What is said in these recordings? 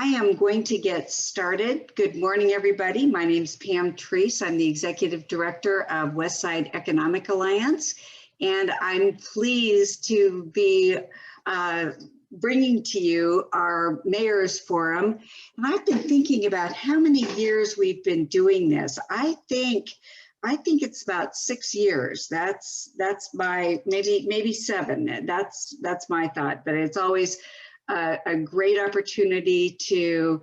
I am going to get started. Good morning, everybody. My name is Pam Treese. I'm the Executive Director of Westside Economic Alliance, and I'm pleased to be bringing to you our Mayor's Forum. And I've been thinking about how many years we've been doing this. I think it's about 6 years. That's my maybe 7. That's my thought. But it's always a great opportunity to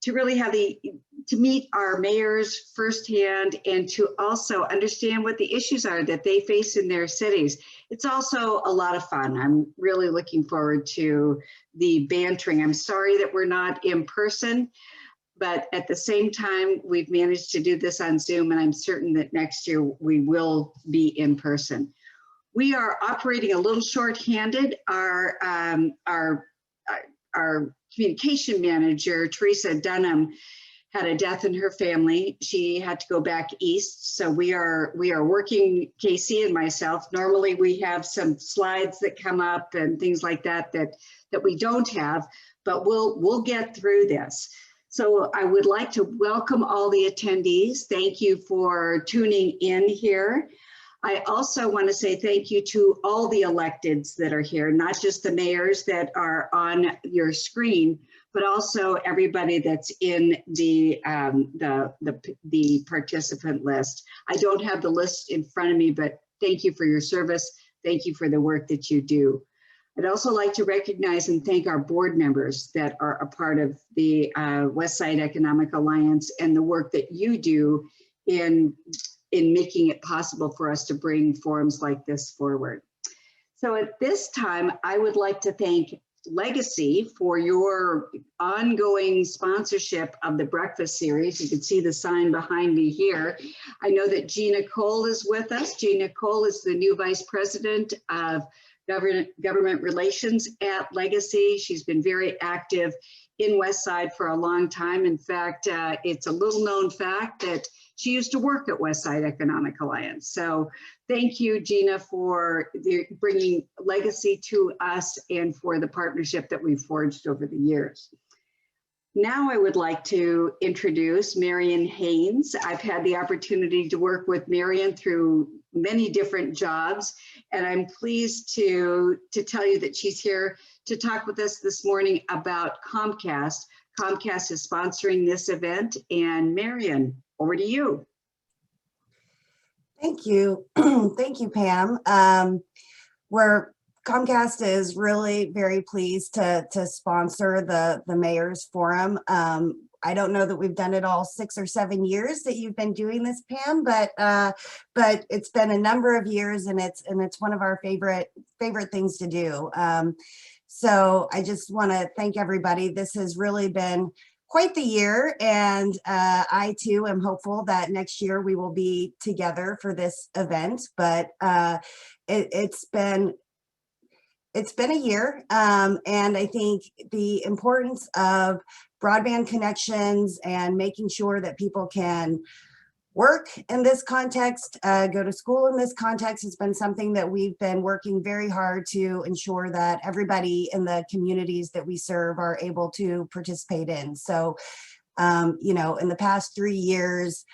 really have to meet our mayors firsthand and to also understand what the issues are that they face in their cities. It's also a lot of fun. I'm really looking forward to the bantering. I'm sorry that we're not in person, but at the same time, we've managed to do this on Zoom, and I'm certain that next year we will be in person. We are operating a little short-handed. Our communication manager, Teresa Dunham, had a death in her family. She had to go back east. So we are working, Casey and myself. Normally we have some slides that come up and things like that we don't have, but we'll get through this. So I would like to welcome all the attendees. Thank you for tuning in here. I also want to say thank you to all the electeds that are here, not just the mayors that are on your screen, but also everybody that's in the participant list. I don't have the list in front of me, but thank you for your service. Thank you for the work that you do. I'd also like to recognize and thank our board members that are a part of the Westside Economic Alliance and the work that you do in making it possible for us to bring forums like this forward. So at this time, I would like to thank Legacy for your ongoing sponsorship of the breakfast series. You can see the sign behind me here. I know that Gina Cole is with us. Gina Cole is the new Vice President of Government Relations at Legacy. She's been very active in Westside for a long time. In fact, it's a little known fact that she used to work at Westside Economic Alliance. So thank you, Gina, for bringing Legacy to us and for the partnership that we've forged over the years. Now I would like to introduce Marion Haynes. I've had the opportunity to work with Marion through many different jobs, and I'm pleased to tell you that she's here to talk with us this morning about Comcast. Comcast is sponsoring this event, and Marion, over to you. Thank you. Thank you, Pam. Comcast is really very pleased to sponsor the Mayor's Forum. I don't know that we've done it all 6 or 7 years that you've been doing this, Pam, but it's been a number of years, and it's one of our favorite things to do. So I just want to thank everybody. This has really been quite the year, and I too am hopeful that next year we will be together for this event. But it's been a year, and I think the importance of broadband connections and making sure that people can work in this context, go to school in this context, has been something that we've been working very hard to ensure that everybody in the communities that we serve are able to participate in. So, you know, in the past 3 years,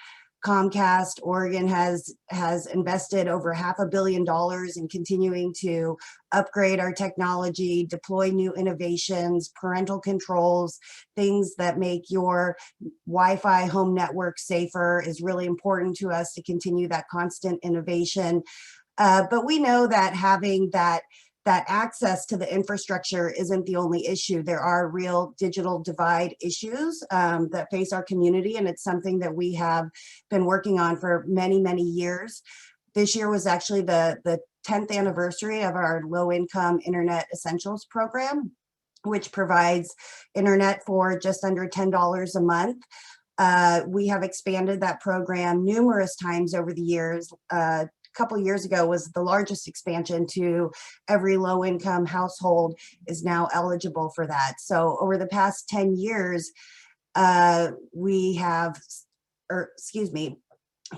Comcast Oregon has invested over $500 million in continuing to upgrade our technology, deploy new innovations, parental controls, things that make your Wi-Fi home network safer is really important to us to continue that constant innovation. But we know that having that access to the infrastructure isn't the only issue. There are real digital divide issues that face our community, and it's something that we have been working on for many, many years. This year was actually the 10th anniversary of our low-income Internet Essentials program, which provides internet for just under $10 a month. We have expanded that program numerous times over the years. Couple years ago was the largest expansion to every low-income household is now eligible for that. So over the past 10 years, we have,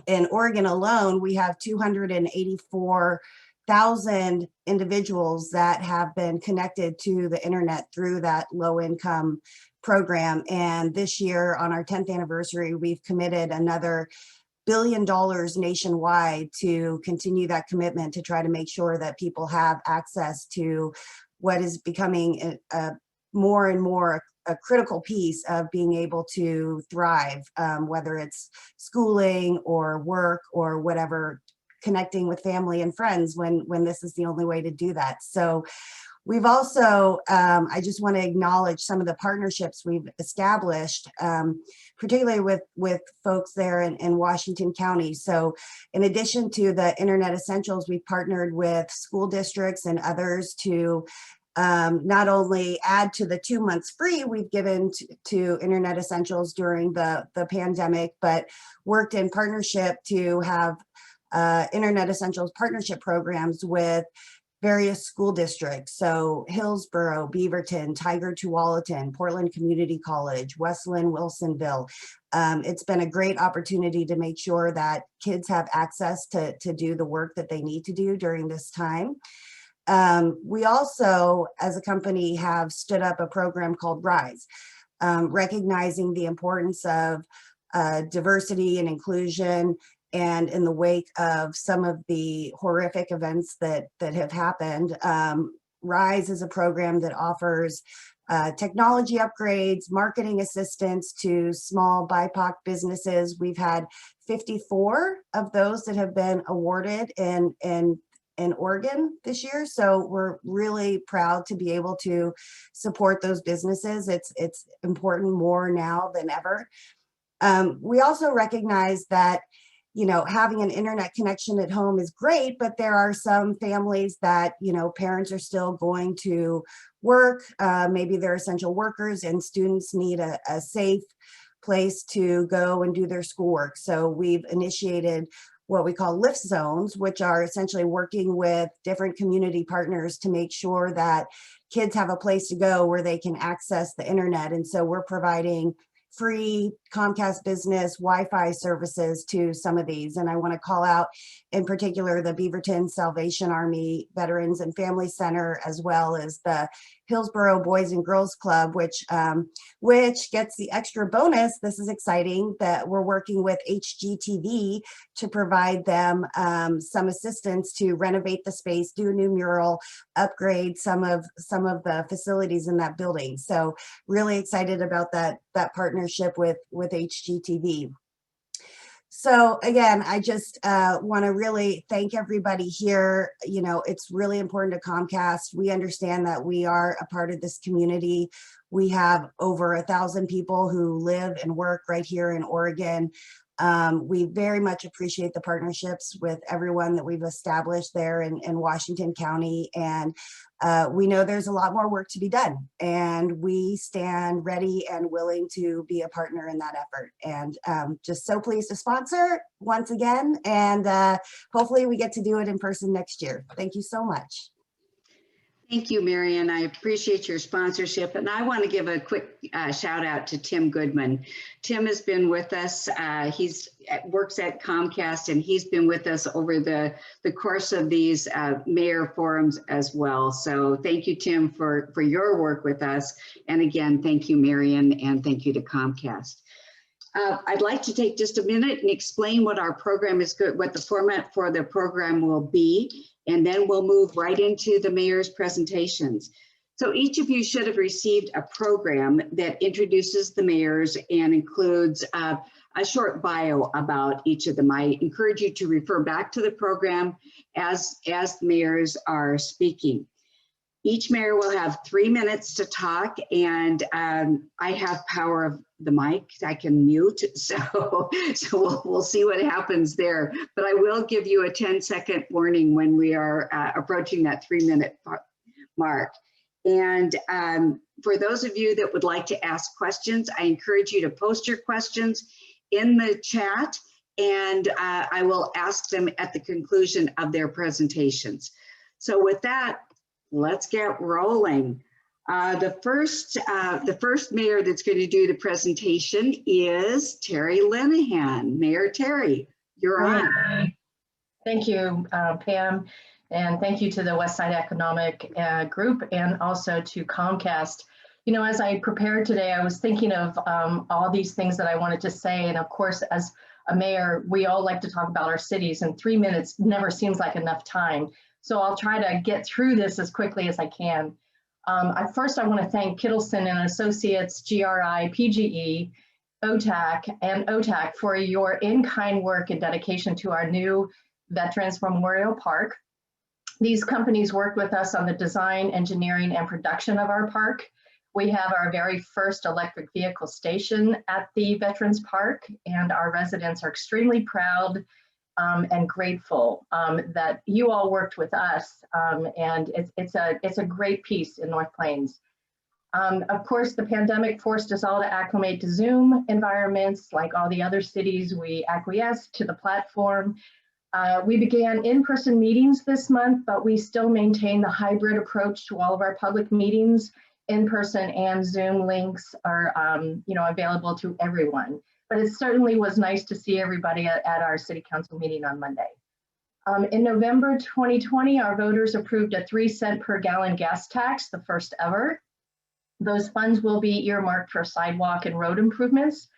in Oregon alone, we have 284,000 individuals that have been connected to the internet through that low-income program. And this year on our 10th anniversary, we've committed another $1 billion nationwide to continue that commitment to try to make sure that people have access to what is becoming a more and more a critical piece of being able to thrive, whether it's schooling or work or whatever, connecting with family and friends when this is the only way to do that. So we've also, I just want to acknowledge some of the partnerships we've established, particularly with folks there in Washington County. So in addition to the Internet Essentials, we've partnered with school districts and others to not only add to the 2 months free we've given to Internet Essentials during the pandemic, but worked in partnership to have Internet Essentials partnership programs with various school districts. So Hillsborough, Beaverton, Tiger Tualatin, Portland Community College, Westland, Wilsonville. It's been a great opportunity to make sure that kids have access to do the work that they need to do during this time. We also, as a company, have stood up a program called RISE, recognizing the importance of diversity and inclusion. And in the wake of some of the horrific events that have happened, RISE is a program that offers technology upgrades, marketing assistance to small BIPOC businesses. We've had 54 of those that have been awarded in Oregon this year. So we're really proud to be able to support those businesses. It's important more now than ever. We also recognize that having an internet connection at home is great, but there are some families that, parents are still going to work. Maybe they're essential workers and students need a safe place to go and do their schoolwork. So we've initiated what we call lift zones, which are essentially working with different community partners to make sure that kids have a place to go where they can access the internet. And so we're providing free Comcast Business Wi-Fi services to some of these. And I want to call out in particular the Beaverton Salvation Army Veterans and Family Center, as well as the Hillsborough Boys and Girls Club, which gets the extra bonus. This is exciting that we're working with HGTV to provide them some assistance to renovate the space, do a new mural, upgrade some of the facilities in that building. So really excited about that partnership with HGTV. So again, I just want to really thank everybody here. It's really important to Comcast. We understand that we are a part of this community. We have over 1,000 people who live and work right here in Oregon. We very much appreciate the partnerships with everyone that we've established there in Washington County. And we know there's a lot more work to be done. And we stand ready and willing to be a partner in that effort. And just so pleased to sponsor once again. And hopefully we get to do it in person next year. Thank you so much. Thank you, Marian. I appreciate your sponsorship. And I want to give a quick shout out to Tim Goodman. Tim has been with us. He's works at Comcast, and he's been with us over the course of these mayor forums as well. So thank you, Tim, for your work with us. And again, thank you, Marian, and thank you to Comcast. I'd like to take just a minute and explain what our program is good, what the format for the program will be, and then we'll move right into the mayor's presentations. So each of you should have received a program that introduces the mayors and includes a short bio about each of them. I encourage you to refer back to the program as the mayors are speaking. Each mayor will have 3 minutes to talk, and I have power of the mic. I can mute, so we'll see what happens there. But I will give you a 10-second warning when we are approaching that 3-minute mark. And for those of you that would like to ask questions, I encourage you to post your questions in the chat, and I will ask them at the conclusion of their presentations. So with that, let's get rolling. The first mayor that's going to do the presentation is Terry Linehan. Mayor Terry, you're on. Thank you, Pam, and thank you to the Westside Economic Group and also to Comcast You know, as I prepared today, I was thinking of all these things that I wanted to say. And of course, as a mayor, we all like to talk about our cities, and 3 minutes never seems like enough time. So I'll try to get through this as quickly as I can. First, I want to thank Kittleson and Associates, GRI, PGE, OTAC, and OTAC for your in-kind work and dedication to our new Veterans Memorial Park. These companies worked with us on the design, engineering, and production of our park. We have our very first electric vehicle station at the Veterans Park, and our residents are extremely proud and grateful that you all worked with us, and it's a great piece in North Plains. Of course, the pandemic forced us all to acclimate to Zoom environments. Like all the other cities, we acquiesced to the platform. We began in-person meetings this month, but we still maintain the hybrid approach to all of our public meetings. In-person and Zoom links are available to everyone. But it certainly was nice to see everybody at our city council meeting on Monday. In November 2020, our voters approved a 3-cent per gallon gas tax, the first ever. Those funds will be earmarked for sidewalk and road improvements.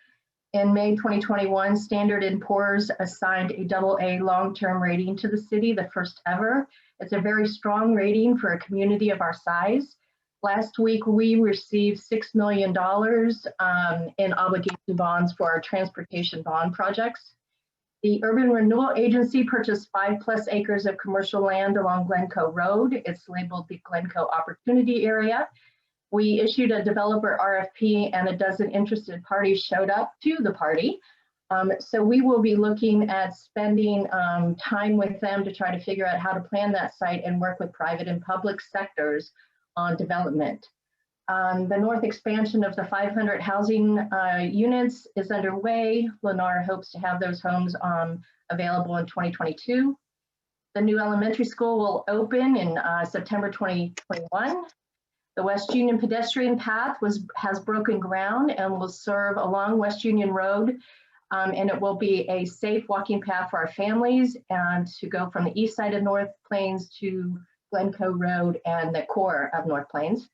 In May 2021, Standard & Poor's assigned a AA long-term rating to the city, the first ever. It's a very strong rating for a community of our size. Last week, we received $6 million in obligation bonds for our transportation bond projects. The Urban Renewal Agency purchased 5+ acres of commercial land along Glencoe Road. It's labeled the Glencoe Opportunity Area. We issued a developer RFP, and a dozen interested parties showed up to the party. So we will be looking at spending time with them to try to figure out how to plan that site and work with private and public sectors on development. The north expansion of the 500 housing units is underway. Lennar hopes to have those homes available in 2022. The new elementary school will open in September 2021. The West Union pedestrian path has broken ground and will serve along West Union Road, and it will be a safe walking path for our families and to go from the east side of North Plains to Glencoe Road and the core of North Plains.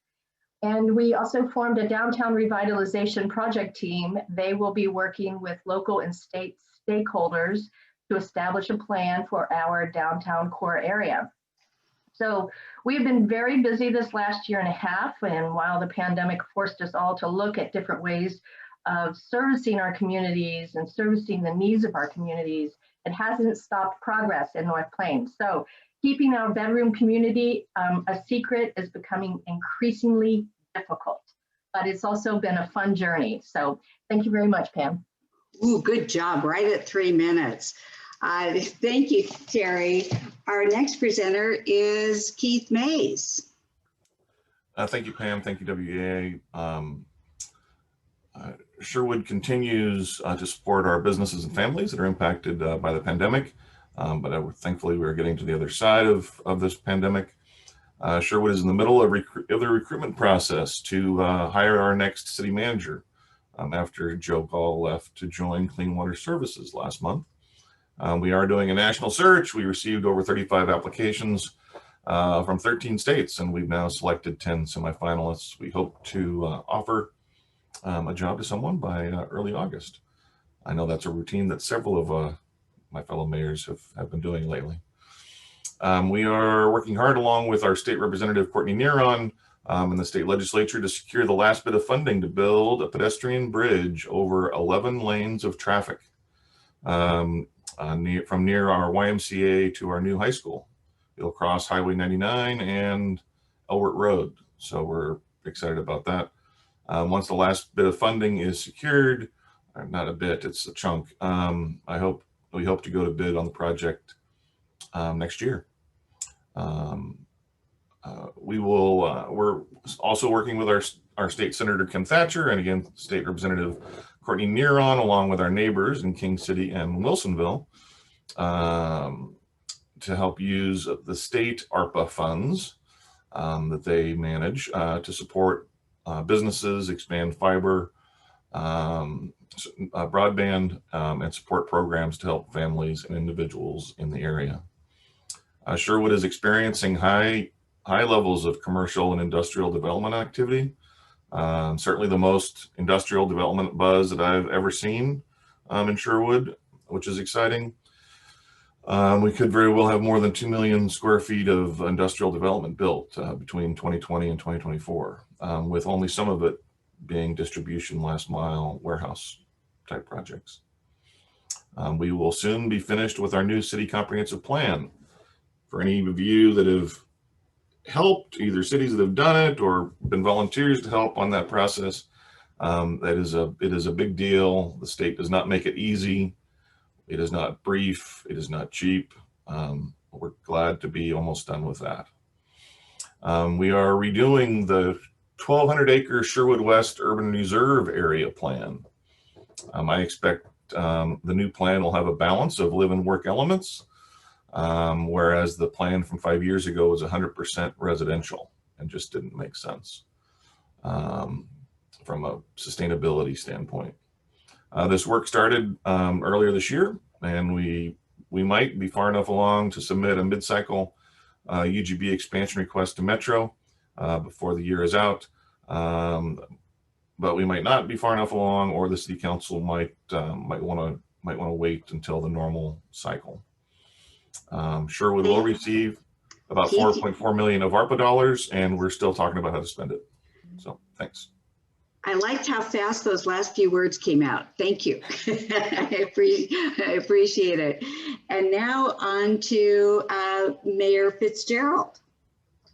And we also formed a downtown revitalization project team. They will be working with local and state stakeholders to establish a plan for our downtown core area. So we've been very busy this last year and a half, and while the pandemic forced us all to look at different ways of servicing our communities and servicing the needs of our communities, it hasn't stopped progress in North Plains. So keeping our bedroom community a secret is becoming increasingly difficult, but it's also been a fun journey. So thank you very much, Pam. Ooh, good job, right at 3 minutes. Thank you, Terry. Our next presenter is Keith Mays. Thank you, Pam. Thank you, WEA. Sherwood continues to support our businesses and families that are impacted by the pandemic, but thankfully we're getting to the other side of this pandemic. Sherwood is in the middle of the recruitment process to hire our next city manager after Joe Gall left to join Clean Water Services last month. We are doing a national search. We received over 35 applications from 13 states, and we've now selected 10 semifinalists. We hope to offer a job to someone by early August. I know that's a routine that several of my fellow mayors have been doing lately. We are working hard along with our state representative, Courtney Neron, in the state legislature to secure the last bit of funding to build a pedestrian bridge over 11 lanes of traffic from near our YMCA to our new high school. It'll cross Highway 99 and Elbert Road. So we're excited about that. Once the last bit of funding is secured, not a bit, it's a chunk. We hope to go to bid on the project next year. We're also working with our state senator, Kim Thatcher, and again, state representative Courtney Neron, along with our neighbors in King City and Wilsonville, to help use the state ARPA funds that they manage to support businesses, expand fiber, broadband, and support programs to help families and individuals in the area. Sherwood is experiencing high levels of commercial and industrial development activity. Certainly the most industrial development buzz that I've ever seen in Sherwood, which is exciting. We could very well have more than 2 million square feet of industrial development built between 2020 and 2024, with only some of it being distribution last mile warehouse type projects. We will soon be finished with our new city comprehensive plan. For any of you that have helped, either cities that have done it or been volunteers to help on that process, it is a big deal. The state does not make it easy. It is not brief. It is not cheap. We're glad to be almost done with that. We are redoing the 1,200-acre Sherwood West Urban Reserve Area plan. I expect the new plan will have a balance of live and work elements, whereas the plan from 5 years ago was 100% residential and just didn't make sense from a sustainability standpoint. This work started earlier this year, and we might be far enough along to submit a mid-cycle UGB expansion request to Metro before the year is out. But we might not be far enough along, or the city council might want to wait until the normal cycle. Sherwood will receive about 4.4 million of ARPA dollars, and we're still talking about how to spend it. So thanks. I liked how fast those last few words came out. Thank you. I appreciate it. And now on to Mayor Fitzgerald.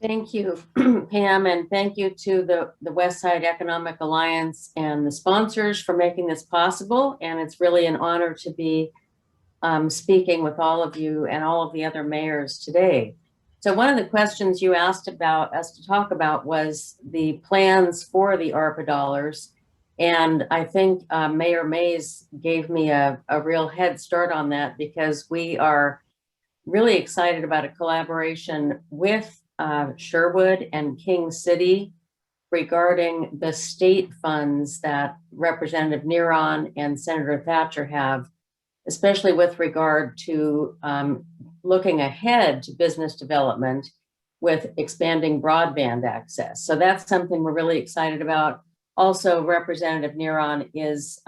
Thank you, Pam, and thank you to the Westside Economic Alliance and the sponsors for making this possible. And it's really an honor to be speaking with all of you and all of the other mayors today. So one of the questions you asked about us to talk about was the plans for the ARPA dollars. And I think Mayor Mays gave me a real head start on that, because we are really excited about a collaboration with Sherwood and King City regarding the state funds that Representative Neron and Senator Thatcher have, especially with regard to looking ahead to business development with expanding broadband access. So that's something we're really excited about. Also, Representative Neron is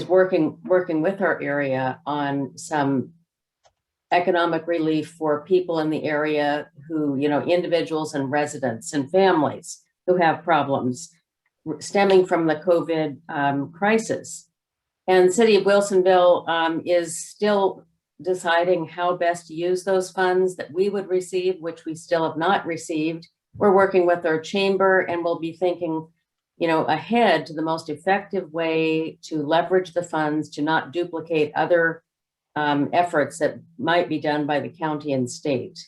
working with our area on some economic relief for people in the area who, individuals and residents and families who have problems stemming from the COVID crisis. And City of Wilsonville is still deciding how best to use those funds that we would receive, which we still have not received. We're working with our chamber, and we'll be thinking, ahead to the most effective way to leverage the funds to not duplicate other efforts that might be done by the county and state.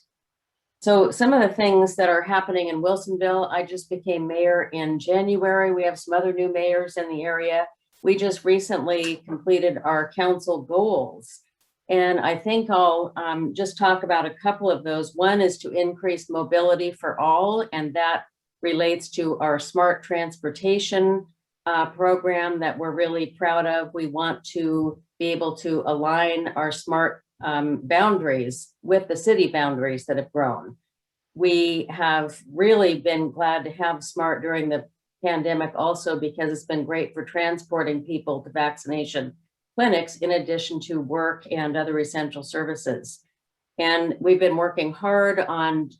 So some of the things that are happening in Wilsonville, I just became mayor in January. We have some other new mayors in the area. We just recently completed our council goals. And I think I'll just talk about a couple of those. One is to increase mobility for all, and that relates to our smart transportation program that we're really proud of. We want to be able to align our smart boundaries with the city boundaries that have grown. We have really been glad to have smart during the pandemic also, because it's been great for transporting people to vaccination clinics in addition to work and other essential services. And we've been working hard on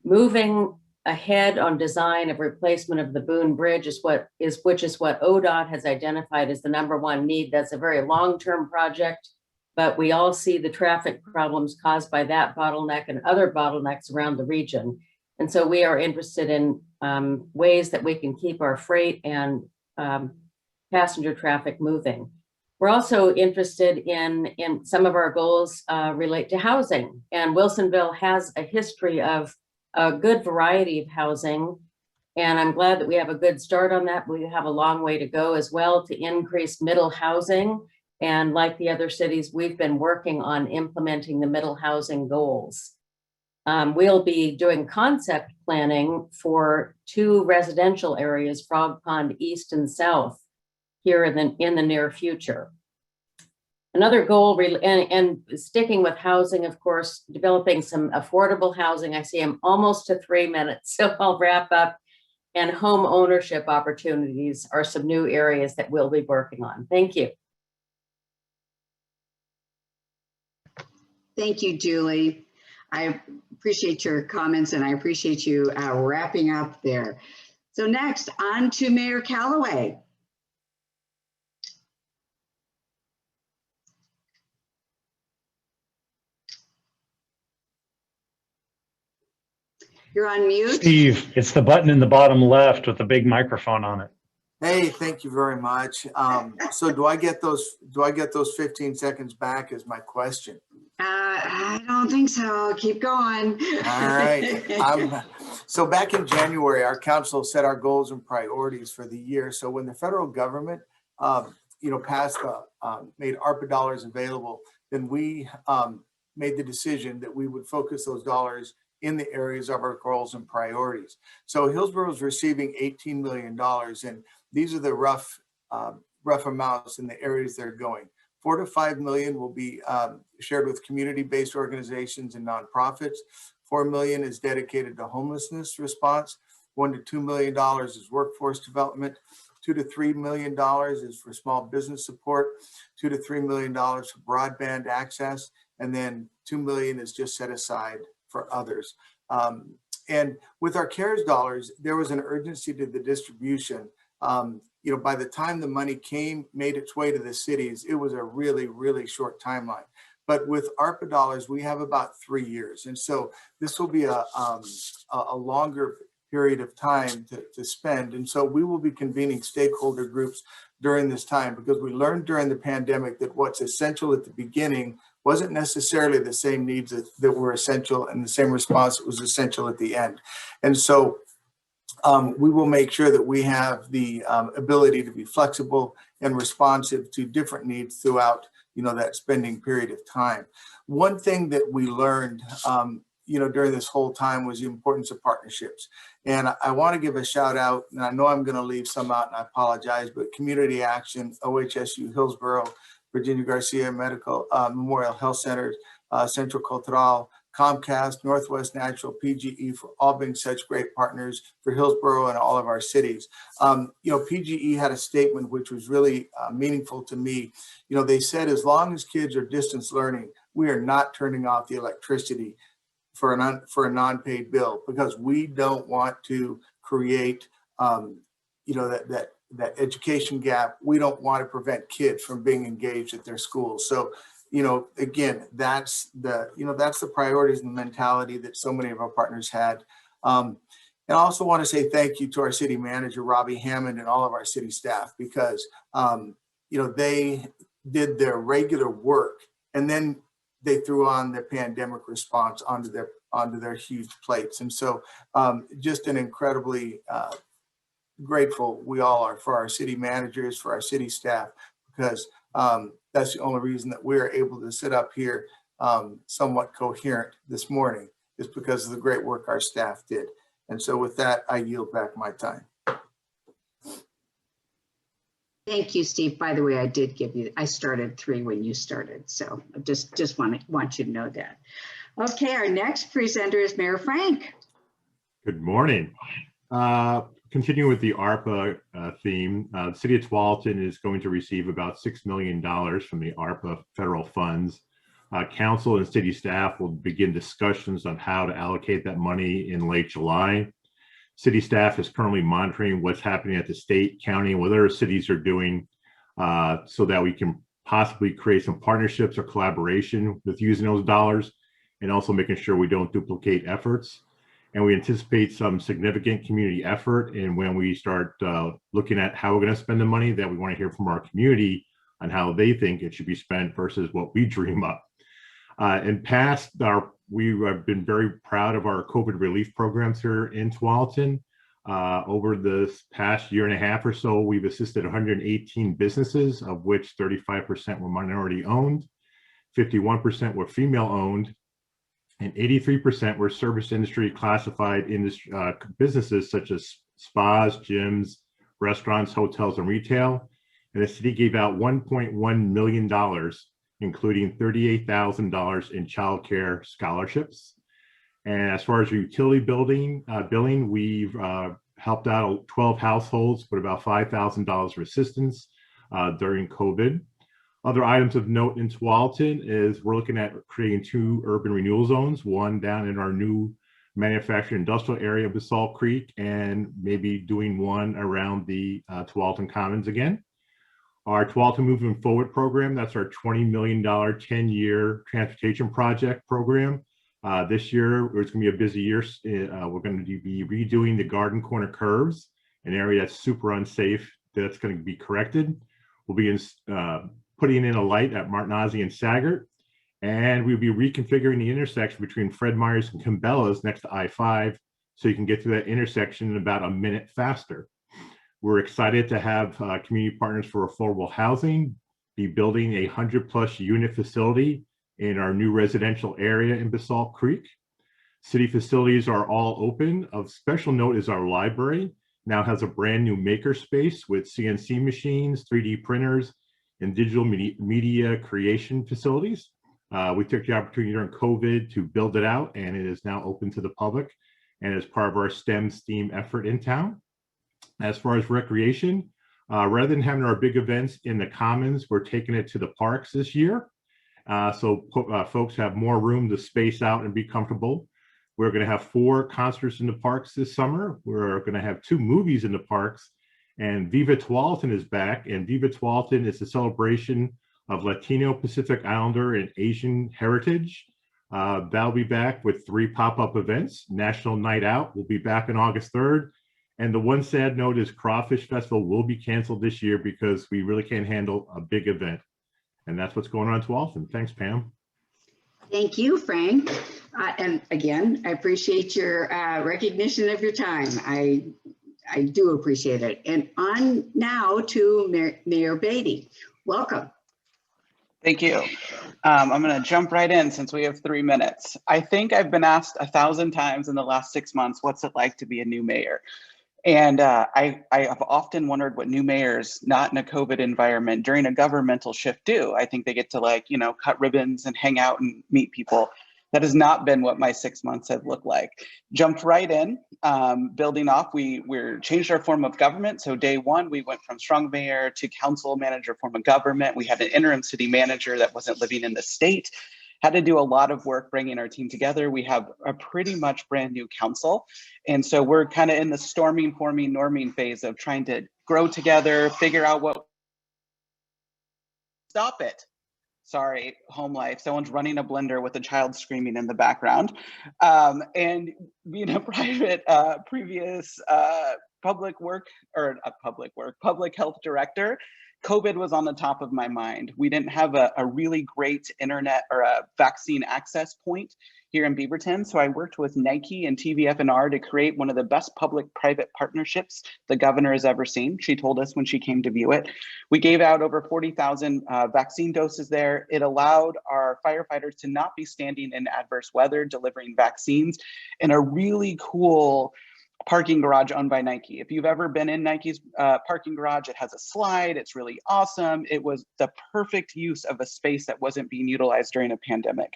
moving ahead on design of replacement of the Boone Bridge, which is what ODOT has identified as the #1 need. That's a very long-term project, but we all see the traffic problems caused by that bottleneck and other bottlenecks around the region. And so we are interested in ways that we can keep our freight and passenger traffic moving. We're also interested in some of our goals relate to housing, and Wilsonville has a history of a good variety of housing. And I'm glad that we have a good start on that. We have a long way to go as well to increase middle housing. And like the other cities, we've been working on implementing the middle housing goals. We'll be doing concept planning for 2 residential areas, Frog Pond East and South, here in the near future. Another goal, and sticking with housing, of course, developing some affordable housing. I see I'm almost to 3 minutes, so I'll wrap up. and home ownership opportunities are some new areas that we'll be working on. Thank you. Thank you, Julie. I appreciate your comments and I appreciate you wrapping up there. So next, on to Mayor Callaway. You're on mute. Steve, it's the button in the bottom left with the big microphone on it. Hey, thank you very much. So do I get those 15 seconds back is my question. I don't think so. Keep going. All right. So back in January, our council set our goals and priorities for the year. So when the federal government, passed, made ARPA dollars available, then we made the decision that we would focus those dollars in the areas of our goals and priorities. So Hillsborough is receiving $18 million, and these are the rough amounts in the areas they're going. 4 to 5 million will be shared with community-based organizations and nonprofits. 4 million is dedicated to homelessness response. $1 to $2 million is workforce development. $2 to $3 million is for small business support. $2 to $3 million for broadband access, and then $2 million is just set aside for others. And with our CARES dollars, there was an urgency to the distribution. By the time the money made its way to the cities, it was a really, really short timeline. But with ARPA dollars, we have about 3 years. And so this will be a longer period of time to spend. And so we will be convening stakeholder groups during this time, because we learned during the pandemic that what's essential at the beginning wasn't necessarily the same needs that were essential, and the same response that was essential at the end. And so we will make sure that we have the ability to be flexible and responsive to different needs throughout, that spending period of time. One thing that we learned, during this whole time was the importance of partnerships. And I want to give a shout out, and I know I'm going to leave some out, and I apologize, but Community Action, OHSU Hillsborough, Virginia Garcia Medical Memorial Health Centers, Central Cultural, Comcast, Northwest Natural, PGE, for all being such great partners for Hillsborough and all of our cities. PGE had a statement which was really meaningful to me. They said, as long as kids are distance learning, we are not turning off the electricity for a non-paid bill, because we don't want to create, that education gap. We don't want to prevent kids from being engaged at their schools. So, again, that's the priorities and the mentality that so many of our partners had. And I also want to say thank you to our city manager, Robbie Hammond, and all of our city staff, because, they did their regular work, and then they threw on the pandemic response onto their huge plates. And so just an incredibly grateful we all are for our city managers, for our city staff, because that's the only reason that we're able to sit up here somewhat coherent this morning, is because of the great work our staff did. And so with that, I yield back my time. Thank you, Steve. By the way, I started 3 when you started. So I just want you to know that. Okay, our next presenter is Mayor Frank. Good morning. Continuing with the ARPA theme, the city of Tualatin is going to receive about $6 million from the ARPA federal funds. Council and city staff will begin discussions on how to allocate that money in late July. City staff is currently monitoring what's happening at the state, county, and what other cities are doing so that we can possibly create some partnerships or collaboration with using those dollars, and also making sure we don't duplicate efforts. And we anticipate some significant community effort. And when we start looking at how we're going to spend the money, that we want to hear from our community on how they think it should be spent versus what we dream up. In past, we have been very proud of our COVID relief programs here in Tualatin. Over the past year and a half or so, we've assisted 118 businesses, of which 35% were minority owned, 51% were female owned, and 83% were service industry classified businesses such as spas, gyms, restaurants, hotels, and retail. And the city gave out $1.1 million, including $38,000 in child care scholarships. And as far as utility billing, we've helped out 12 households with about $5,000 for assistance during COVID. Other items of note in Tualatin is we're looking at creating 2 urban renewal zones, one down in our new manufacturing industrial area of Basalt Creek, and maybe doing one around the Tualatin Commons again. Our Tualatin Moving Forward program, that's our $20 million 10-year transportation project program. This year, it's going to be a busy year. We're going to be redoing the Garden Corner curves, an area that's super unsafe that's going to be corrected. We'll be putting in a light at Martinozzi and Saggart, and we'll be reconfiguring the intersection between Fred Meyer's and Cabela's next to I-5, so you can get to that intersection in about a minute faster. We're excited to have Community Partners for Affordable Housing be building a 100+ unit facility in our new residential area in Basalt Creek. City facilities are all open. Of special note is our library now has a brand new maker space with CNC machines, 3D printers, and digital media creation facilities. We took the opportunity during COVID to build it out, and it is now open to the public and is part of our STEM effort in town. As far as recreation, rather than having our big events in the commons, we're taking it to the parks this year. So folks have more room to space out and be comfortable. We're going to have 4 concerts in the parks this summer. We're going to have 2 movies in the parks, and Viva Tualatin is back. And Viva Tualatin is a celebration of Latino, Pacific Islander, and Asian heritage. That'll be back with 3 pop-up events. National Night Out will be back on August 3rd. And the one sad note is Crawfish Festival will be canceled this year because we really can't handle a big event. And that's what's going on in Tualatin. Thanks, Pam. Thank you, Frank. And again, I appreciate your recognition of your time. I do appreciate it. And on now to Mayor Beatty. Welcome. Thank you. I'm going to jump right in since we have 3 minutes. I think I've been asked 1,000 times in the last 6 months, what's it like to be a new mayor? And I have often wondered what new mayors, not in a COVID environment, during a governmental shift do. I think they get to cut ribbons and hang out and meet people. That has not been what my 6 months have looked like. Jumped right in, building off, we're changed our form of government. So day one, we went from strong mayor to council manager form of government. We had an interim city manager that wasn't living in the state. Had to do a lot of work bringing our team together. We have a pretty much brand new council. And so we're kind of in the storming, forming, norming phase of trying to grow together, figure out what, stop it. Sorry, home life. Someone's running a blender with a child screaming in the background. And being a previous public health director, COVID was on the top of my mind. We didn't have a really great internet or a vaccine access point here in Beaverton. So I worked with Nike and TVFNR to create one of the best public-private partnerships the governor has ever seen. She told us when she came to view it. We gave out over 40,000 vaccine doses there. It allowed our firefighters to not be standing in adverse weather, delivering vaccines in a really cool parking garage owned by Nike. If you've ever been in Nike's parking garage, it has a slide. It's really awesome. It was the perfect use of a space that wasn't being utilized during a pandemic.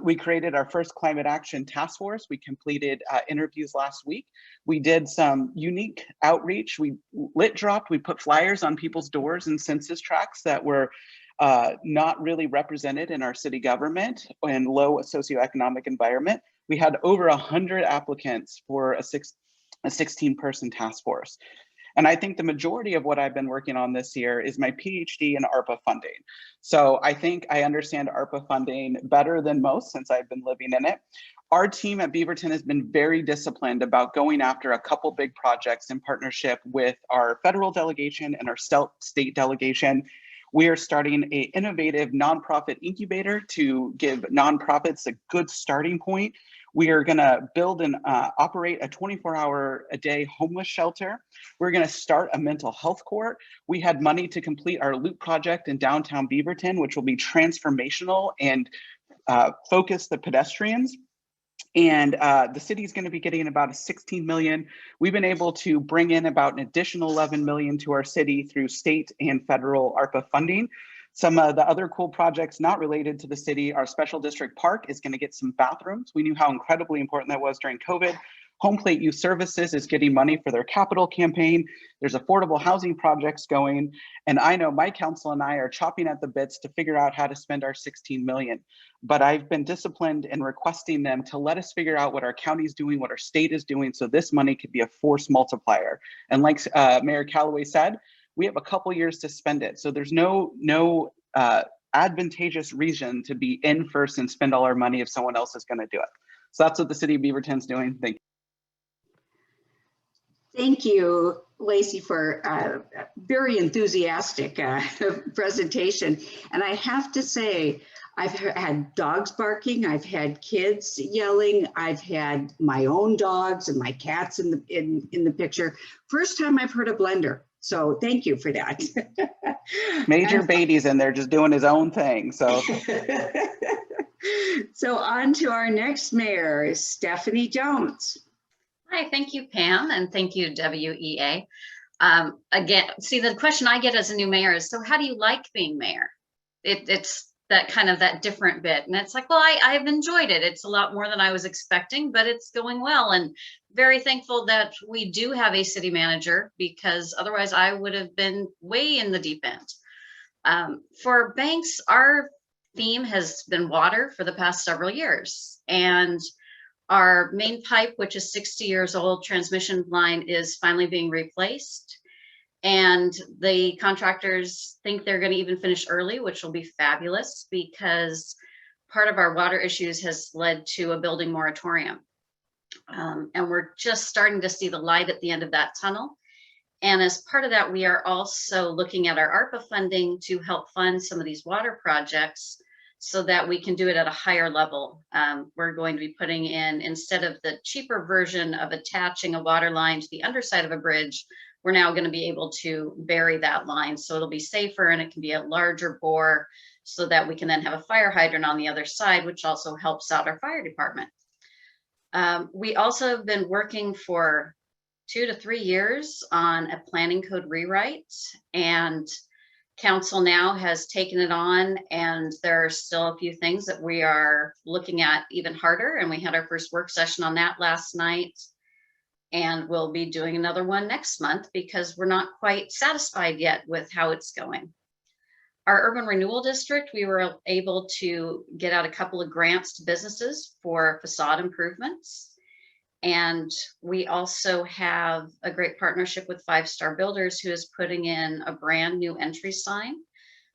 We created our first climate action task force. We completed interviews last week. We did some unique outreach. We lit dropped, we put flyers on people's doors and census tracts that were not really represented in our city government and low socioeconomic environment. We had over 100 applicants for a 16-person task force. And I think the majority of what I've been working on this year is my PhD in ARPA funding. So I think I understand ARPA funding better than most since I've been living in it. Our team at Beaverton has been very disciplined about going after a couple big projects in partnership with our federal delegation and our state delegation. We are starting an innovative nonprofit incubator to give nonprofits a good starting point. We are going to build and operate a 24-hour-a-day homeless shelter. We're going to start a mental health court. We had money to complete our Loop project in downtown Beaverton, which will be transformational and focus the pedestrians. And the city is going to be getting about 16 million. We've been able to bring in about an additional 11 million to our city through state and federal ARPA funding. Some of the other cool projects not related to the city, our special district park is going to get some bathrooms. We knew how incredibly important that was during COVID. Home Plate Youth Services is getting money for their capital campaign. There's affordable housing projects going. And I know my council and I are chopping at the bits to figure out how to spend our 16 million. But I've been disciplined in requesting them to let us figure out what our county is doing, what our state is doing, so this money could be a force multiplier. And like Mayor Callaway said, we have a couple years to spend it. So there's no advantageous reason to be in first and spend all our money if someone else is going to do it. So that's what the city of Beaverton's doing. Thank you. Thank you, Lacey, for a very enthusiastic presentation. And I have to say, I've had dogs barking, I've had kids yelling, I've had my own dogs and my cats in the picture. First time I've heard a blender. So thank you for that. Major Beatty's in there just doing his own thing. So so on to our next mayor, Stephanie Jones. Hi, thank you, Pam, and thank you, WEA. Again, see, the question I get as a new mayor is, so how do you like being mayor? It's that kind of that different bit. And it's like, well, I've enjoyed it. It's a lot more than I was expecting, but it's going well. And very thankful that we do have a city manager, because otherwise I would have been way in the deep end. For Banks, our theme has been water for the past several years. And our main pipe, which is 60 years old, transmission line, is finally being replaced. And the contractors think they're going to even finish early, which will be fabulous, because part of our water issues has led to a building moratorium. And we're just starting to see the light at the end of that tunnel. And as part of that, we are also looking at our ARPA funding to help fund some of these water projects, so that we can do it at a higher level. We're going to be putting in, instead of the cheaper version of attaching a water line to the underside of a bridge, we're now going to be able to bury that line. So it'll be safer, and it can be a larger bore, so that we can then have a fire hydrant on the other side, which also helps out our fire department. We also have been working for 2 to 3 years on a planning code rewrite, and Council now has taken it on, and there are still a few things that we are looking at even harder. And we had our first work session on that last night, and we'll be doing another one next month, because we're not quite satisfied yet with how it's going. Our urban renewal district, we were able to get out a couple of grants to businesses for facade improvements. And we also have a great partnership with 5 Star Builders, who is putting in a brand new entry sign,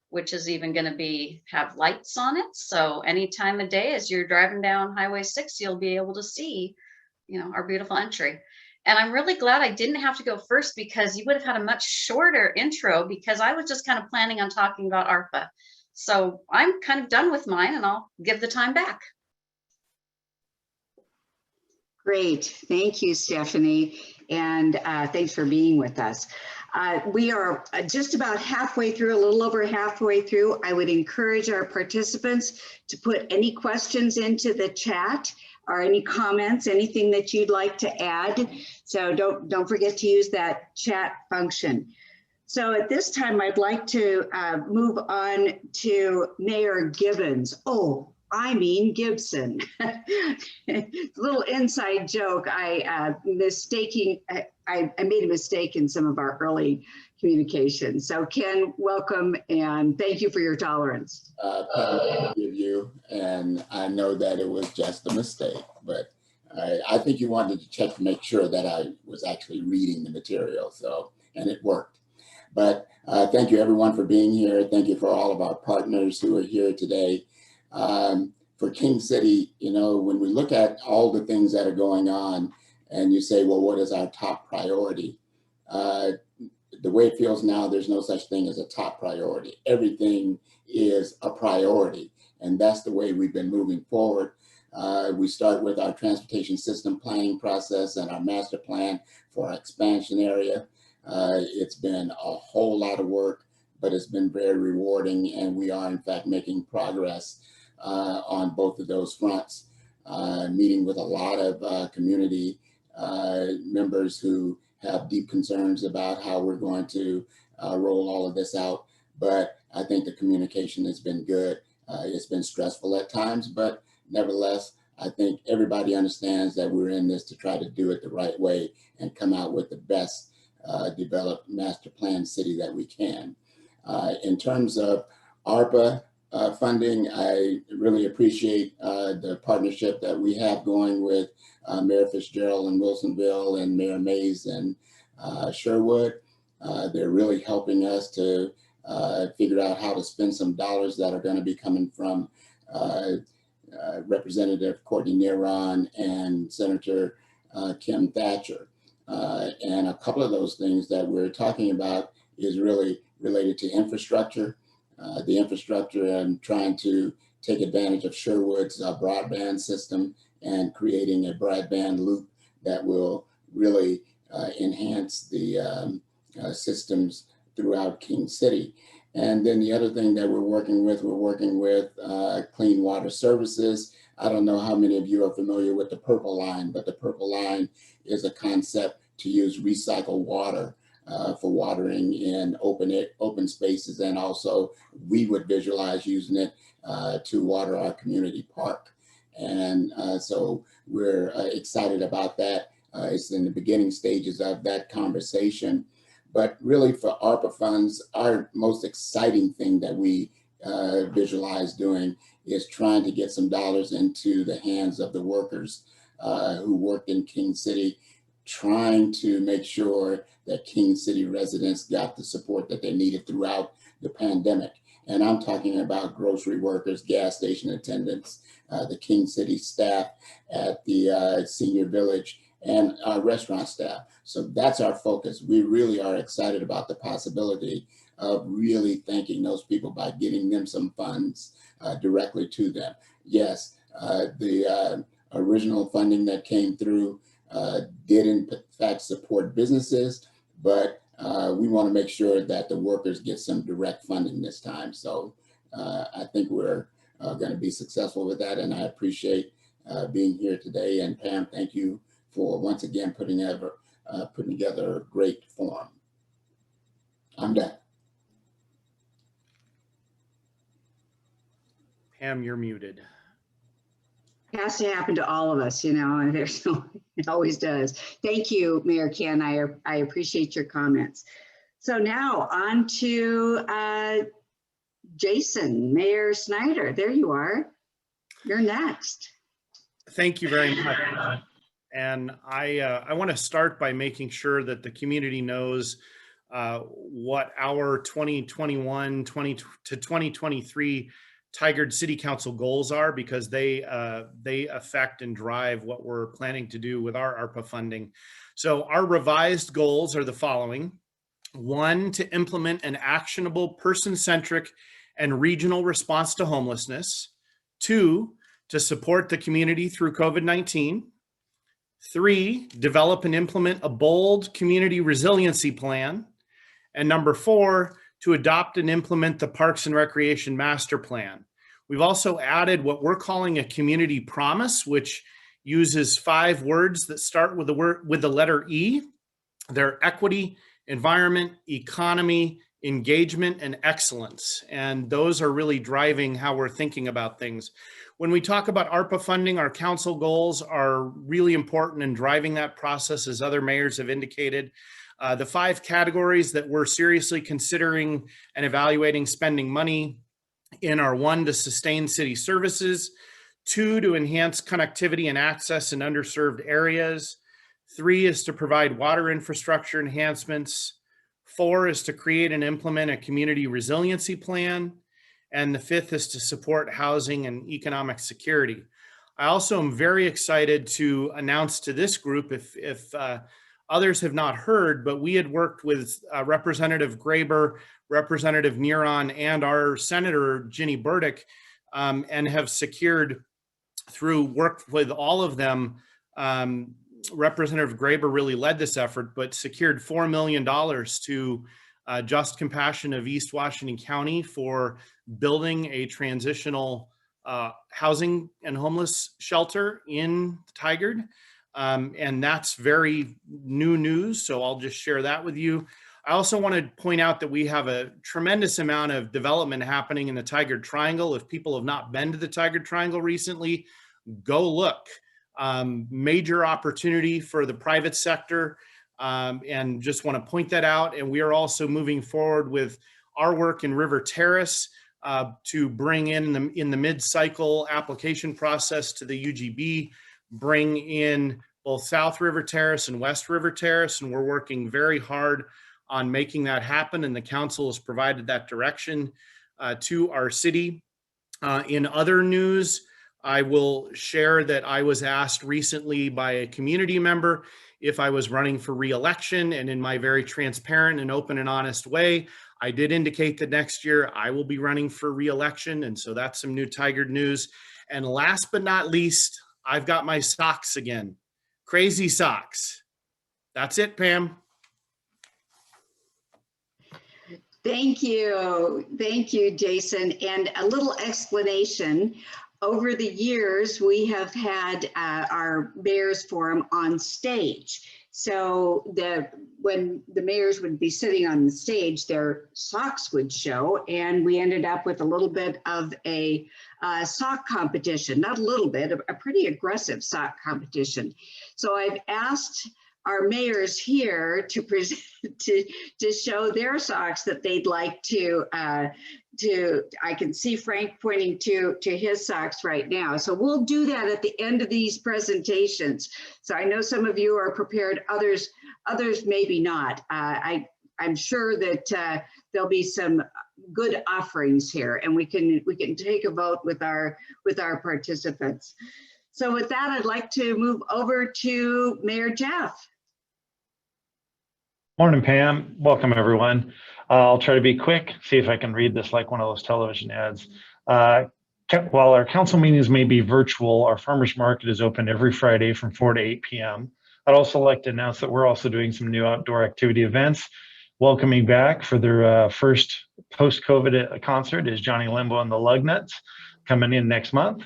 which is even going to have lights on it. So any time of day as you're driving down Highway 6, you'll be able to see, our beautiful entry. And I'm really glad I didn't have to go first, because you would have had a much shorter intro, because I was just kind of planning on talking about ARPA. So I'm kind of done with mine, and I'll give the time back. Great. Thank you, Stephanie. And thanks for being with us. We are just about halfway through, a little over halfway through. I would encourage our participants to put any questions into the chat, or any comments, anything that you'd like to add. So don't forget to use that chat function. So at this time, I'd like to move on to Mayor Gibbons. Oh, I mean Gibson. Little inside joke. I made a mistake in some of our early communications. So Ken, welcome, and thank you for your tolerance. Thank you, and I know that it was just a mistake, but I think you wanted to check to make sure that I was actually reading the material, and it worked. But thank you everyone for being here. Thank you for all of our partners who are here today. For King City, when we look at all the things that are going on, and you say, well, what is our top priority? The way it feels now, there's no such thing as a top priority. Everything is a priority, and that's the way we've been moving forward. We start with our transportation system planning process and our master plan for our expansion area. It's been a whole lot of work, but it's been very rewarding, and we are in fact making progress on both of those fronts, meeting with a lot of community members who have deep concerns about how we're going to roll all of this out. But I think the communication has been good. It's been stressful at times, but nevertheless, I think everybody understands that we're in this to try to do it the right way and come out with the best developed master plan city that we can. In terms of ARPA funding, I really appreciate the partnership that we have going with Mayor Fitzgerald in Wilsonville and Mayor Mays in Sherwood. They're really helping us to figure out how to spend some dollars that are going to be coming from Representative Courtney Neron and Senator Kim Thatcher. And a couple of those things that we're talking about is really related to infrastructure. The infrastructure and trying to take advantage of Sherwood's broadband system and creating a broadband loop that will really enhance the systems throughout King City. And then the other thing that we're working with Clean Water Services. I don't know how many of you are familiar with the Purple Line, but the Purple Line is a concept to use recycled water for watering in open spaces. And also we would visualize using it to water our community park. And so we're excited about that. It's in the beginning stages of that conversation. But really for ARPA funds, our most exciting thing that we visualize doing is trying to get some dollars into the hands of the workers who work in King City, trying to make sure that King City residents got the support that they needed throughout the pandemic. And I'm talking about grocery workers, gas station attendants, the King City staff at the senior village, and our restaurant staff. So that's our focus. We really are excited about the possibility of really thanking those people by getting them some funds directly to them. Yes, the original funding that came through did in fact support businesses, but we want to make sure that the workers get some direct funding this time. So I think we're going to be successful with that, and I appreciate being here today. And Pam, thank you for once again putting together a great forum. I'm done. Pam, you're muted. It has to happen to all of us, you know, and there's no, it always does. Thank you, Mayor Ken. I appreciate your comments. So now on to Jason, Mayor Snyder. There you are. You're next. Thank you very much. And I want to start by making sure that the community knows what our 2021 to 2023 Tigard City Council goals are, because they affect and drive what we're planning to do with our ARPA funding. So our revised goals are the following. 1, to implement an actionable, person-centric and regional response to homelessness. 2, to support the community through COVID-19. 3, develop and implement a bold community resiliency plan. And number 4, to adopt and implement the Parks and Recreation Master Plan. We've also added what we're calling a community promise, which uses 5 words that start with the letter E. They're equity, environment, economy, engagement, and excellence. And those are really driving how we're thinking about things. When we talk about ARPA funding, our council goals are really important in driving that process, as other mayors have indicated. The 5 categories that we're seriously considering and evaluating spending money in are: 1, to sustain city services; 2, to enhance connectivity and access in underserved areas; 3 is to provide water infrastructure enhancements; 4 is to create and implement a community resiliency plan; and the 5th is to support housing and economic security. I also am very excited to announce to this group, if others have not heard, but we had worked with Representative Graber, Representative Neron, and our Senator Ginny Burdick, and have secured, through work with all of them, Representative Graber really led this effort, but secured $4 million to Just Compassion of East Washington County for building a transitional housing and homeless shelter in Tigard. And that's very new news, so I'll just share that with you. I also want to point out that we have a tremendous amount of development happening in the Tigard Triangle. If people have not been to the Tigard Triangle recently, go look. Major opportunity for the private sector, and just want to point that out. And we are also moving forward with our work in River Terrace to bring in the mid-cycle application process to the UGB, bring in both South River Terrace and West River Terrace, and we're working very hard on making that happen, and the council has provided that direction to our city. In other news, I will share that I was asked recently by a community member if I was running for re-election, and in my very transparent and open and honest way, I did indicate that next year I will be running for re-election, and so that's some new Tigard news. And last but not least, I've got my socks again. Crazy socks. That's it, Pam. Thank you, Jason. And a little explanation. Over the years, we have had our Mayor's Forum on stage. So when the mayors would be sitting on the stage, their socks would show, and we ended up with a little bit of a sock competition. Not a little bit, a pretty aggressive sock competition. So I've asked our mayors here to present, to show their socks that they'd like to, I can see Frank pointing to his socks right now. So we'll do that at the end of these presentations. So I know some of you are prepared, others maybe not. I'm sure that there'll be some good offerings here, and we can take a vote with our participants. So with that, I'd like to move over to Mayor Jeff. Morning, Pam. Welcome, everyone. I'll try to be quick, see if I can read this like one of those television ads. While our council meetings may be virtual, our farmers market is open every Friday from 4 to 8 p.m. I'd also like to announce that we're also doing some new outdoor activity events. Welcoming back for their first post-COVID concert is Johnny Limbo and the Lugnuts, coming in next month.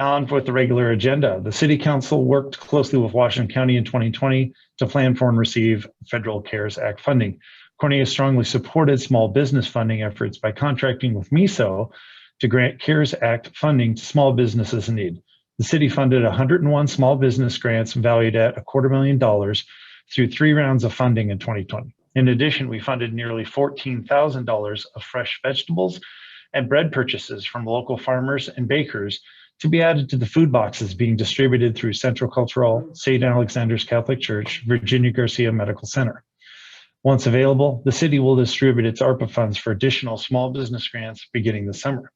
On with the regular agenda. The City Council worked closely with Washington County in 2020 to plan for and receive federal CARES Act funding. Cornelius strongly supported small business funding efforts by contracting with MISO to grant CARES Act funding to small businesses in need. The city funded 101 small business grants valued at $250,000 through 3 rounds of funding in 2020. In addition, we funded nearly $14,000 of fresh vegetables and bread purchases from local farmers and bakers to be added to the food boxes being distributed through Central Cultural, St. Alexander's Catholic Church, Virginia Garcia Medical Center. Once available, the city will distribute its ARPA funds for additional small business grants beginning this summer.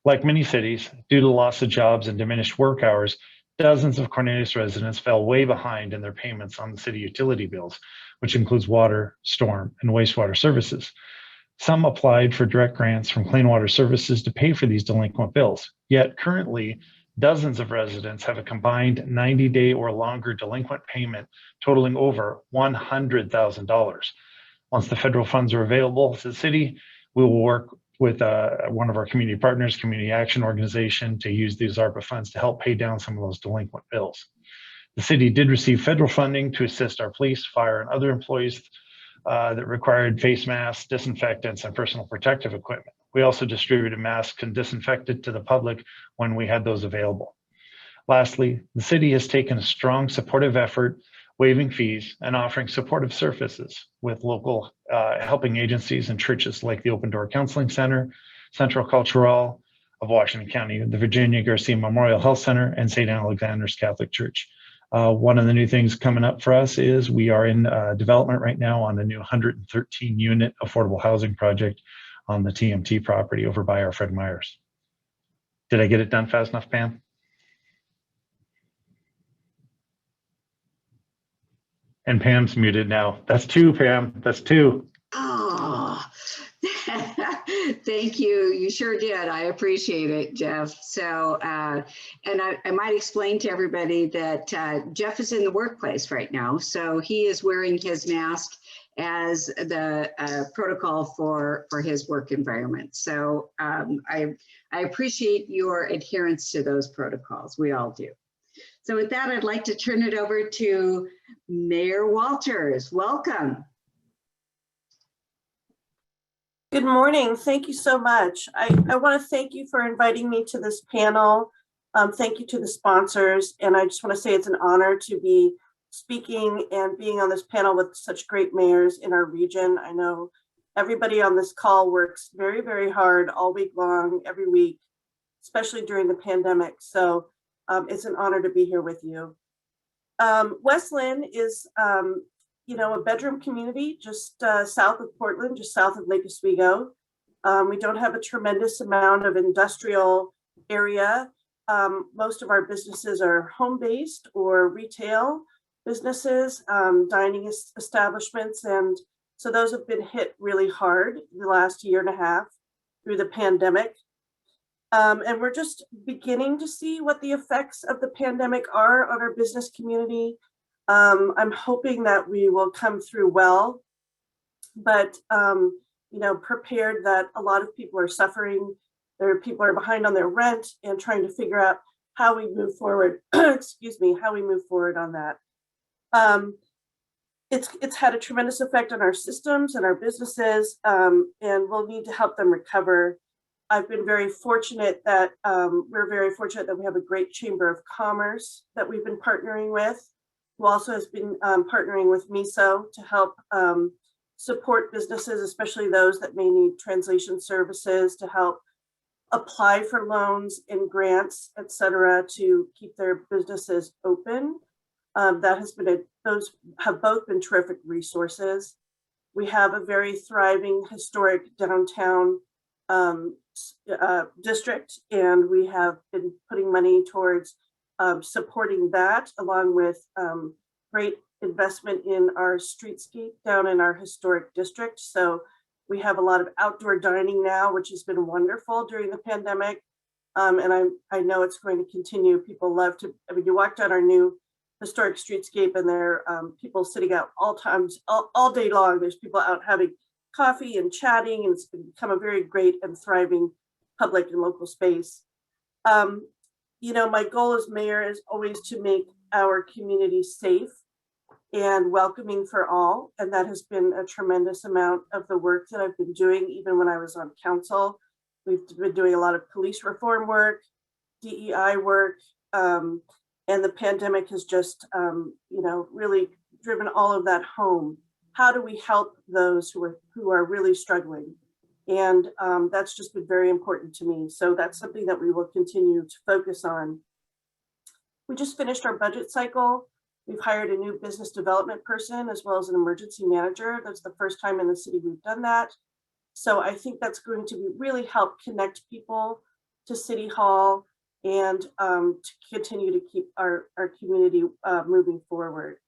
Like many cities, due to the loss of jobs and diminished work hours, dozens of Cornelius residents fell way behind in their payments on the city utility bills, which includes water, storm, and wastewater services. Some applied for direct grants from Clean Water Services to pay for these delinquent bills. Yet currently, dozens of residents have a combined 90-day or longer delinquent payment totaling over $100,000. Once the federal funds are available to the city, we will work with one of our community partners, Community Action Organization, to use these ARPA funds to help pay down some of those delinquent bills. The city did receive federal funding to assist our police, fire, and other employees that required face masks, disinfectants, and personal protective equipment. We also distributed masks and disinfectant to the public when we had those available. Lastly, the city has taken a strong supportive effort, waiving fees and offering supportive services with local helping agencies and churches like the Open Door Counseling Center, Central Cultural of Washington County, the Virginia Garcia Memorial Health Center, and St. Alexander's Catholic Church. One of the new things coming up for us is we are in development right now on a new 113 unit affordable housing project on the TMT property over by our Fred Meyers. Did I get it done fast enough, Pam? And Pam's muted now. That's 2, Pam. That's 2. Oh, thank you. You sure did. I appreciate it, Jeff. So, and I might explain to everybody that Jeff is in the workplace right now. So he is wearing his mask as the protocol for his work environment. So I appreciate your adherence to those protocols. We all do. So with that, I'd like to turn it over to Mayor Walters. Welcome. Good morning. Thank you so much. I want to thank you for inviting me to this panel. Thank you to the sponsors. And I just want to say it's an honor to be speaking and being on this panel with such great mayors in our region. I know everybody on this call works very, very hard all week long, every week, especially during the pandemic. So it's an honor to be here with you. West Lynn is, a bedroom community just south of Portland, just south of Lake Oswego. We don't have a tremendous amount of industrial area. Most of our businesses are home-based or retail businesses, dining establishments. And so those have been hit really hard in the last year and a half through the pandemic. And we're just beginning to see what the effects of the pandemic are on our business community. I'm hoping that we will come through well, but prepared that a lot of people are suffering. People are behind on their rent and trying to figure out how we move forward. Excuse me, how we move forward on that. It's had a tremendous effect on our systems and our businesses, and we'll need to help them recover. I've been very fortunate that we're very fortunate that we have a great Chamber of Commerce that we've been partnering with, who also has been partnering with MISO to help support businesses, especially those that may need translation services to help apply for loans and grants, et cetera, to keep their businesses open. Those have both been terrific resources. We have a very thriving historic downtown district, and we have been putting money towards supporting that, along with great investment in our streetscape down in our historic district. So we have a lot of outdoor dining now, which has been wonderful during the pandemic. And I know it's going to continue. People love to, you walk down our new historic streetscape and there are people sitting out all day long. There's people out having coffee and chatting, and it's become a very great and thriving public and local space. My goal as mayor is always to make our community safe and welcoming for all. And that has been a tremendous amount of the work that I've been doing, even when I was on council. We've been doing a lot of police reform work, DEI work, and the pandemic has just, really driven all of that home. How do we help those who are really struggling? And that's just been very important to me. So that's something that we will continue to focus on. We just finished our budget cycle. We've hired a new business development person as well as an emergency manager. That's the first time in the city we've done that. So I think that's going to really help connect people to City Hall and to continue to keep our community moving forward.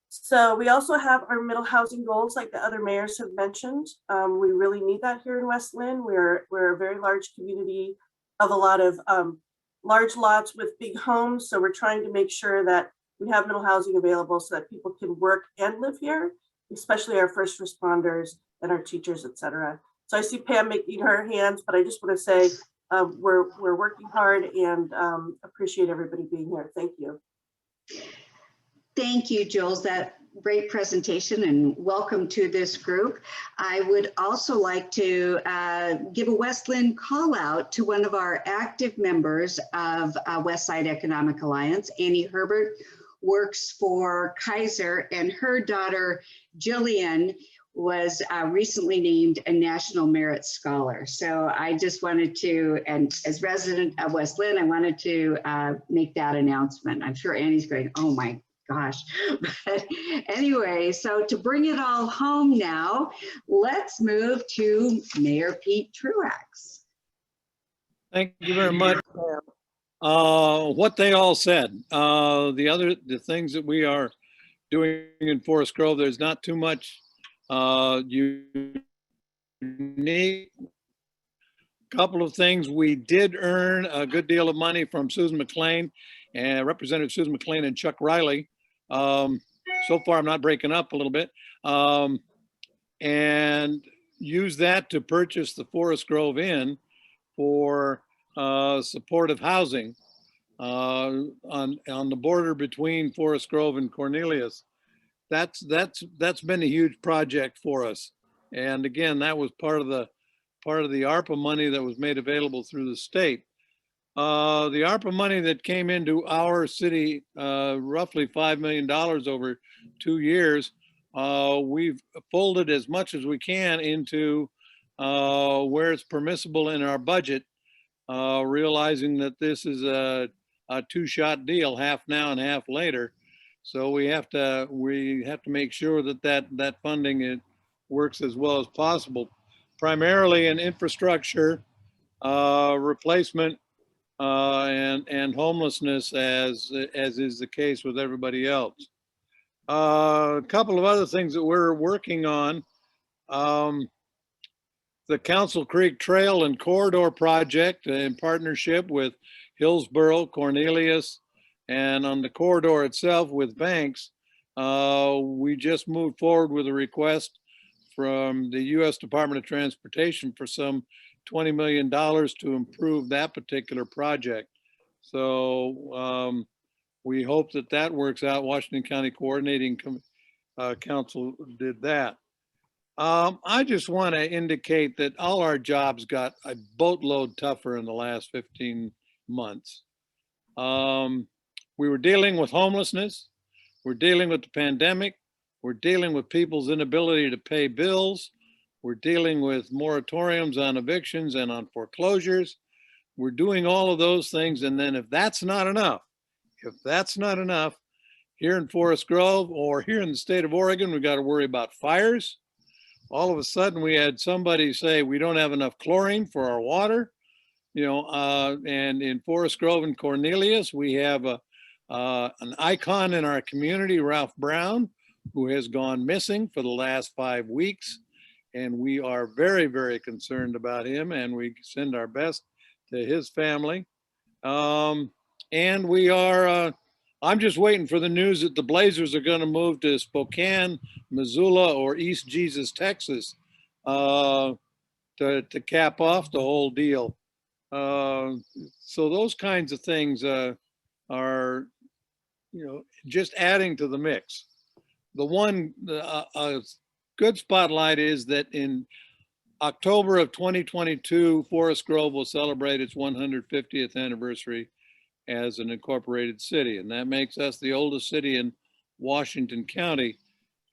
So we also have our middle housing goals, like the other mayors have mentioned. We really need that here in West Lynn. We're a very large community of a lot of large lots with big homes. So we're trying to make sure that we have middle housing available so that people can work and live here, especially our first responders and our teachers, et cetera. So I see Pam making her hands, but I just want to say we're working hard and appreciate everybody being here. Thank you. Thank you, Jules. That great presentation and welcome to this group. I would also like to give a West Lynn call out to one of our active members of Westside Economic Alliance. Annie Herbert works for Kaiser, and her daughter Jillian was recently named a National Merit Scholar. So I just wanted to, and as resident of West Lynn, I wanted to make that announcement. I'm sure Annie's going, oh my gosh. But anyway, so to bring it all home now, let's move to Mayor Pete Truax. Thank you very much. What they all said, the things that we are doing in Forest Grove, there's not too much unique. Couple of things. We did earn a good deal of money from Susan McLean and Representative Susan McLean and Chuck Riley. So far, I'm not breaking up a little bit, and use that to purchase the Forest Grove Inn for supportive housing on the border between Forest Grove and Cornelius. That's been a huge project for us. And again, that was part of the ARPA money that was made available through the state. the ARPA money that came into our city, roughly $5 million over 2 years, we've folded as much as we can into where it's permissible in our budget, realizing that this is a two-shot deal, half now and half later. So we have to make sure that that funding works as well as possible, primarily in infrastructure, replacement, and homelessness, as is the case with everybody else. A couple of other things that we're working on. The Council Creek Trail and Corridor Project in partnership with Hillsborough, Cornelius, and on the corridor itself with Banks, we just moved forward with a request from the U.S. Department of Transportation for some $20 million to improve that particular project. So we hope that that works out. Washington County Coordinating Council did that. I just want to indicate that all our jobs got a boatload tougher in the last 15 months. We were dealing with homelessness. We're dealing with the pandemic. We're dealing with people's inability to pay bills. We're dealing with moratoriums on evictions and on foreclosures. We're doing all of those things. And then if that's not enough, here in Forest Grove or here in the state of Oregon, we got to worry about fires. All of a sudden we had somebody say we don't have enough chlorine for our water, and in Forest Grove and Cornelius, we have an icon in our community, Ralph Brown, who has gone missing for the last 5 weeks. And we are very, very concerned about him, and we send our best to his family. And we are, I'm just waiting for the news that the Blazers are going to move to Spokane, Missoula, or East Jesus, Texas, to cap off the whole deal. So those kinds of things are, just adding to the mix. The one good spotlight is that in October of 2022, Forest Grove will celebrate its 150th anniversary as an incorporated city. And that makes us the oldest city in Washington County.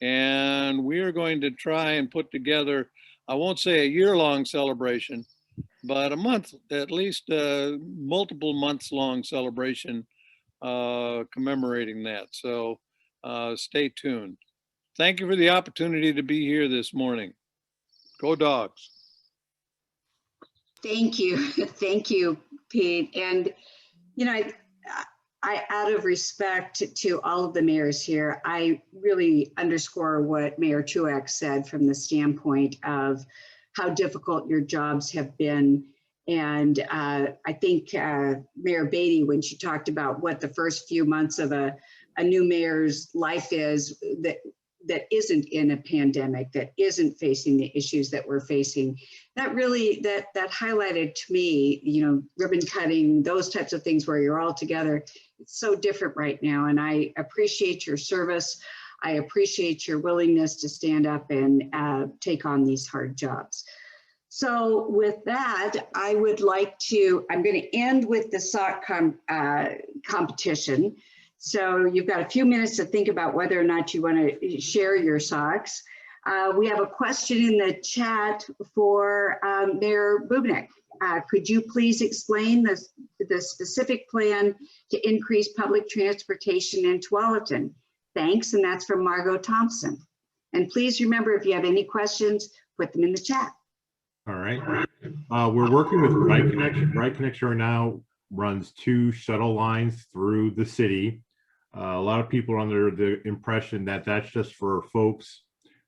And we are going to try and put together, I won't say a year-long celebration, but a month, at least multiple months long celebration commemorating that. So stay tuned. Thank you for the opportunity to be here this morning. Go Dogs. Thank you. Thank you, Pete. And, I, out of respect to all of the mayors here, I really underscore what Mayor Truax said from the standpoint of how difficult your jobs have been. And I think Mayor Beatty, when she talked about what the first few months of a new mayor's life is, that isn't in a pandemic, that isn't facing the issues that we're facing, that really, that highlighted to me, ribbon cutting, those types of things where you're all together. It's so different right now. And I appreciate your service. I appreciate your willingness to stand up and take on these hard jobs. So with that, I would like to, I'm going to end with the sock competition. So you've got a few minutes to think about whether or not you want to share your socks. We have a question in the chat for Mayor Bubnick. Could you please explain the specific plan to increase public transportation in Tualatin? Thanks, and that's from Margot Thompson. And please remember, if you have any questions, put them in the chat. All right. We're working with Ride Connection. Ride Connection right now runs 2 shuttle lines through the city. A lot of people are under the impression that that's just for folks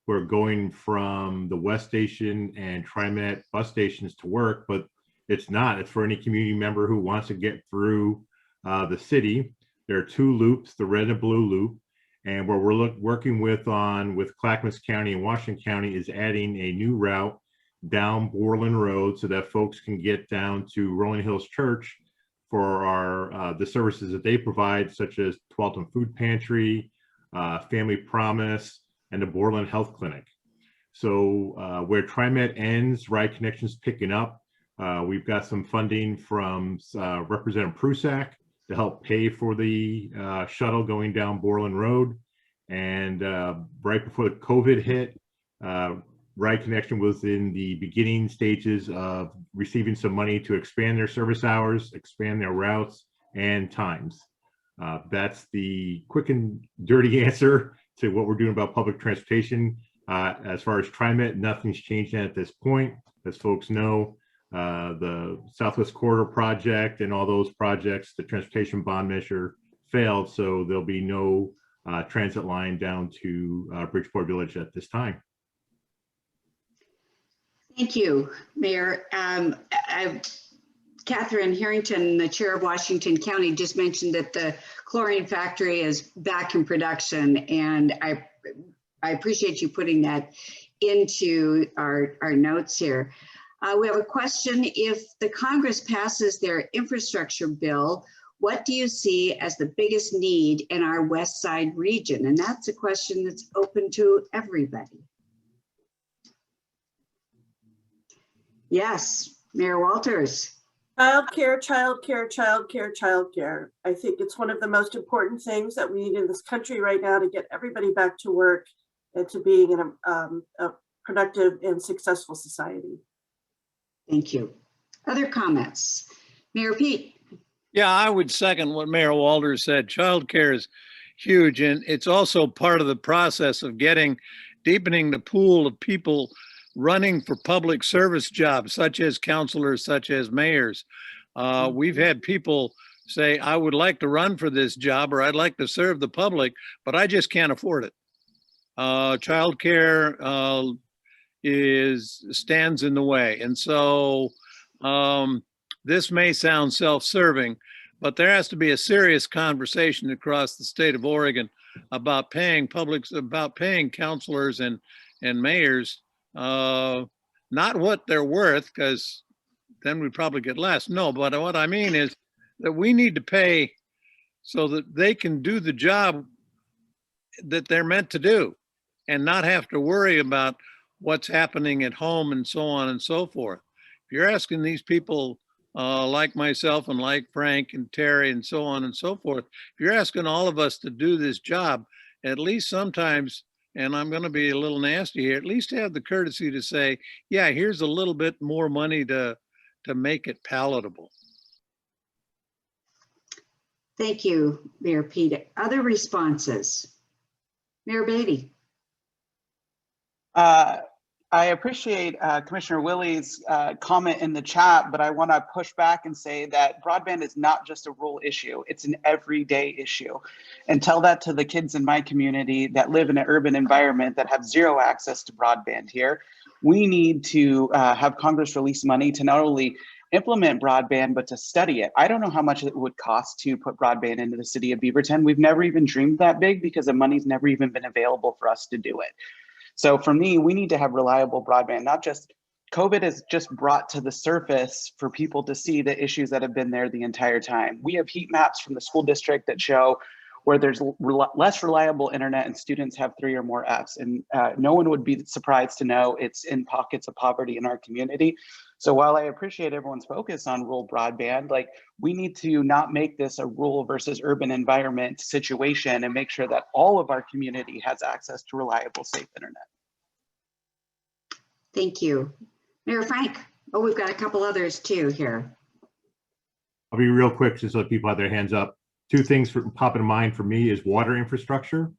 who are going from the West Station and TriMet bus stations to work, but it's not. It's for any community member who wants to get through the city. There are 2 loops, the red and blue loop, and what we're working with Clackamas County and Washington County is adding a new route down Borland Road so that folks can get down to Rolling Hills Church for our the services that they provide, such as Tualatin Food Pantry, Family Promise, and the Borland Health Clinic. So where TriMet ends, Ride Connection's picking up. We've got some funding from Representative Prusak to help pay for the shuttle going down Borland Road. And right before the COVID hit, Ride Connection was in the beginning stages of receiving some money to expand their service hours, expand their routes and times. That's the quick and dirty answer to what we're doing about public transportation. As far as TriMet, nothing's changed at this point. As folks know, the Southwest Corridor project and all those projects, the transportation bond measure failed, so there'll be no transit line down to Bridgeport Village at this time. Thank you, Mayor. Catherine Harrington, the chair of Washington County, just mentioned that the chlorine factory is back in production, and I appreciate you putting that into our notes here. We have a question. If the Congress passes their infrastructure bill, what do you see as the biggest need in our West Side region? And that's a question that's open to everybody. Yes, Mayor Walters. Childcare, childcare, childcare, childcare. I think it's one of the most important things that we need in this country right now to get everybody back to work and to being in a productive and successful society. Thank you. Other comments? Mayor Pete. Yeah, I would second what Mayor Walters said. Childcare is huge, and it's also part of the process of deepening the pool of people running for public service jobs, such as counselors, such as mayors. We've had people say, I would like to run for this job, or I'd like to serve the public, but I just can't afford it. Childcare stands in the way. And so this may sound self-serving, but there has to be a serious conversation across the state of Oregon about paying counselors and mayors not what they're worth, because then we'd probably get less. No, but what I mean is that we need to pay so that they can do the job that they're meant to do and not have to worry about what's happening at home and so on and so forth. If you're asking these people like myself and like Frank and Terry and so on and so forth, if you're asking all of us to do this job, at least sometimes, and I'm going to be a little nasty here, at least have the courtesy to say, yeah, here's a little bit more money to make it palatable. Thank you, Mayor Pete. Other responses? Mayor Beatty. I appreciate Commissioner Willie's comment in the chat, but I want to push back and say that broadband is not just a rural issue, it's an everyday issue. And tell that to the kids in my community that live in an urban environment that have zero access to broadband here. We need to have Congress release money to not only implement broadband, but to study it. I don't know how much it would cost to put broadband into the city of Beaverton. We've never even dreamed that big because the money's never even been available for us to do it. So for me, we need to have reliable broadband, not just COVID has just brought to the surface for people to see the issues that have been there the entire time. We have heat maps from the school district that show where there's less reliable internet and students have 3 or more Fs. And no one would be surprised to know it's in pockets of poverty in our community. So while I appreciate everyone's focus on rural broadband, like we need to not make this a rural versus urban environment situation and make sure that all of our community has access to reliable, safe internet. Thank you. Mayor Frank. Oh, we've got a couple others too here. I'll be real quick just so people have their hands up. 2 things pop in mind for me is water infrastructure.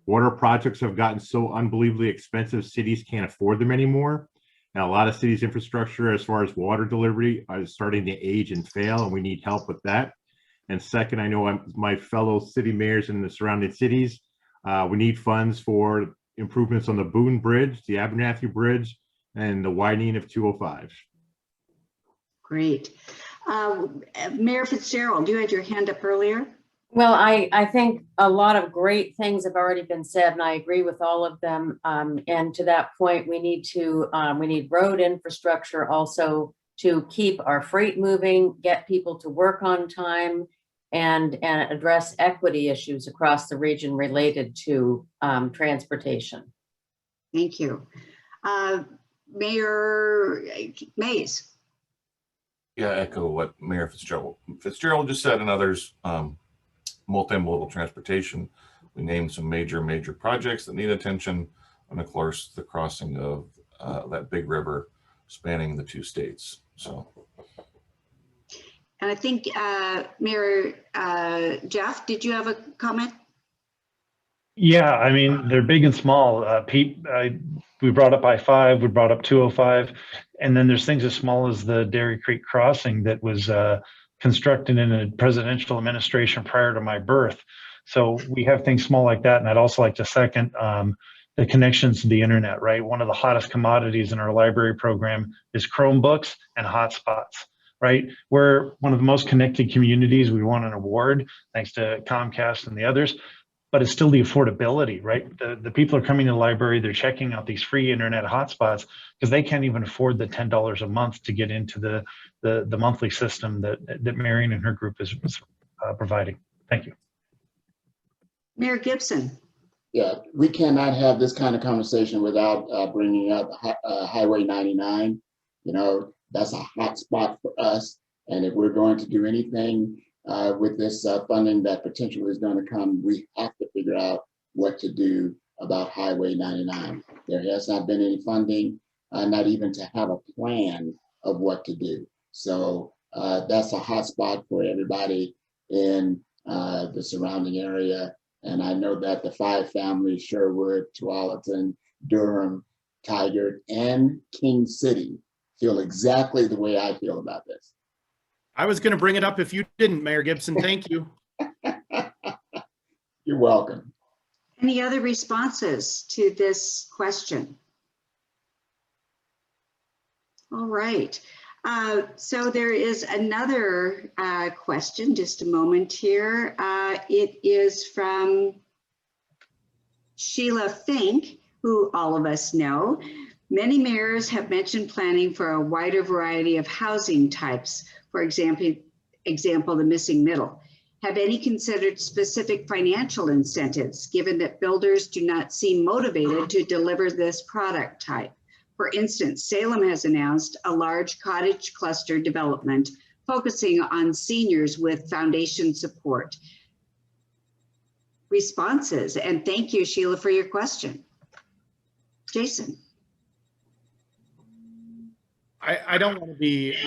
Water projects have gotten so unbelievably expensive, cities can't afford them anymore. And a lot of cities' infrastructure as far as water delivery is starting to age and fail, and we need help with that. And second, I know my fellow city mayors in the surrounding cities, we need funds for improvements on the Boone Bridge, the Abernathy Bridge, and the widening of 205. Great. Mayor Fitzgerald, you had your hand up earlier. Well, I think a lot of great things have already been said, and I agree with all of them. And to that point, we need road infrastructure also to keep our freight moving, get people to work on time, and address equity issues across the region related to transportation. Thank you. Mayor Mays. Yeah, I echo what Mayor Fitzgerald just said and others. Multimodal transportation. We named some major projects that need attention, and of course the crossing of that big river spanning the 2 states. So. And I think Mayor Jeff, did you have a comment? Yeah, I mean, they're big and small. Pete, we brought up I-5, we brought up 205, and then there's things as small as the Dairy Creek crossing that was constructed in a presidential administration prior to my birth. So we have things small like that. And I'd also like to second the connections to the internet, right? One of the hottest commodities in our library program is Chromebooks and hotspots, right? We're one of the most connected communities. We won an award thanks to Comcast and the others. But it's still the affordability, right? The people are coming to the library, they're checking out these free internet hotspots because they can't even afford the $10 a month to get into the monthly system that Marion and her group is providing. Thank you. Mayor Gibson. Yeah, we cannot have this kind of conversation without bringing up Highway 99. You know, that's a hot spot for us. And if we're going to do anything with this funding that potentially is going to come, we have to figure out what to do about Highway 99. There has not been any funding, not even to have a plan of what to do. So that's a hot spot for everybody in the surrounding area. And I know that the 5 families, Sherwood, Tualatin, Durham, Tigard, and King City feel exactly the way I feel about this. I was going to bring it up if you didn't, Mayor Gibson. Thank you. You're welcome. Any other responses to this question? All right. So there is another question, just a moment here. It is from Sheila Fink, who all of us know. Many mayors have mentioned planning for a wider variety of housing types. For example, the missing middle. Have any considered specific financial incentives, given that builders do not seem motivated to deliver this product type? For instance, Salem has announced a large cottage cluster development focusing on seniors with foundation support. Responses, and thank you, Sheila, for your question. Jason. I don't want to be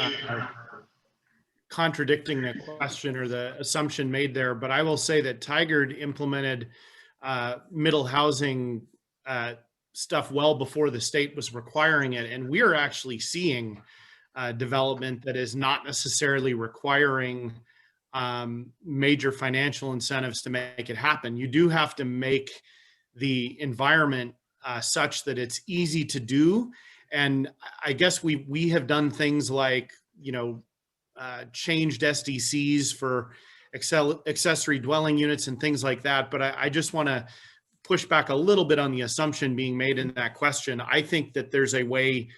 contradicting the question or the assumption made there, but I will say that Tigard implemented middle housing stuff well before the state was requiring it. And we are actually seeing development that is not necessarily requiring major financial incentives to make it happen. You do have to make the environment such that it's easy to do. And I guess we have done things like, you know, changed SDCs for accessory dwelling units and things like that. But I just want to push back a little bit on the assumption being made in that question. I think that there's a way,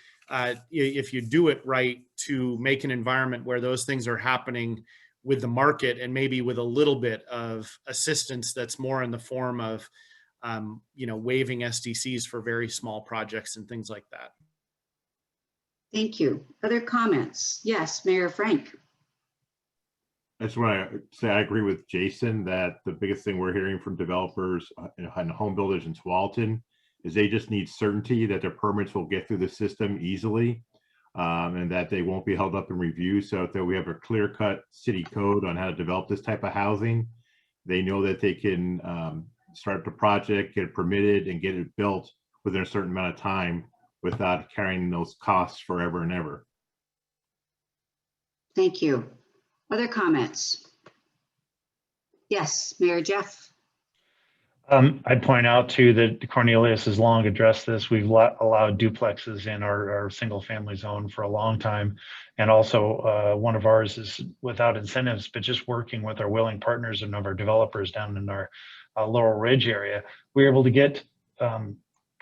if you do it right, to make an environment where those things are happening with the market and maybe with a little bit of assistance that's more in the form of, you know, waiving SDCs for very small projects and things like that. Thank you. Other comments? Yes, Mayor Frank. I just want to say I agree with Jason that the biggest thing we're hearing from developers and home builders in Tualatin is they just need certainty that their permits will get through the system easily and that they won't be held up in review. So if we have a clear-cut city code on how to develop this type of housing, they know that they can start the project, get it permitted, and get it built within a certain amount of time without carrying those costs forever and ever. Thank you. Other comments? Yes, Mayor Jeff. I'd point out too that Cornelius has long addressed this. We've allowed duplexes in our single family zone for a long time. And also one of ours is without incentives, but just working with our willing partners and of our developers down in our Laurel Ridge area, we were able to get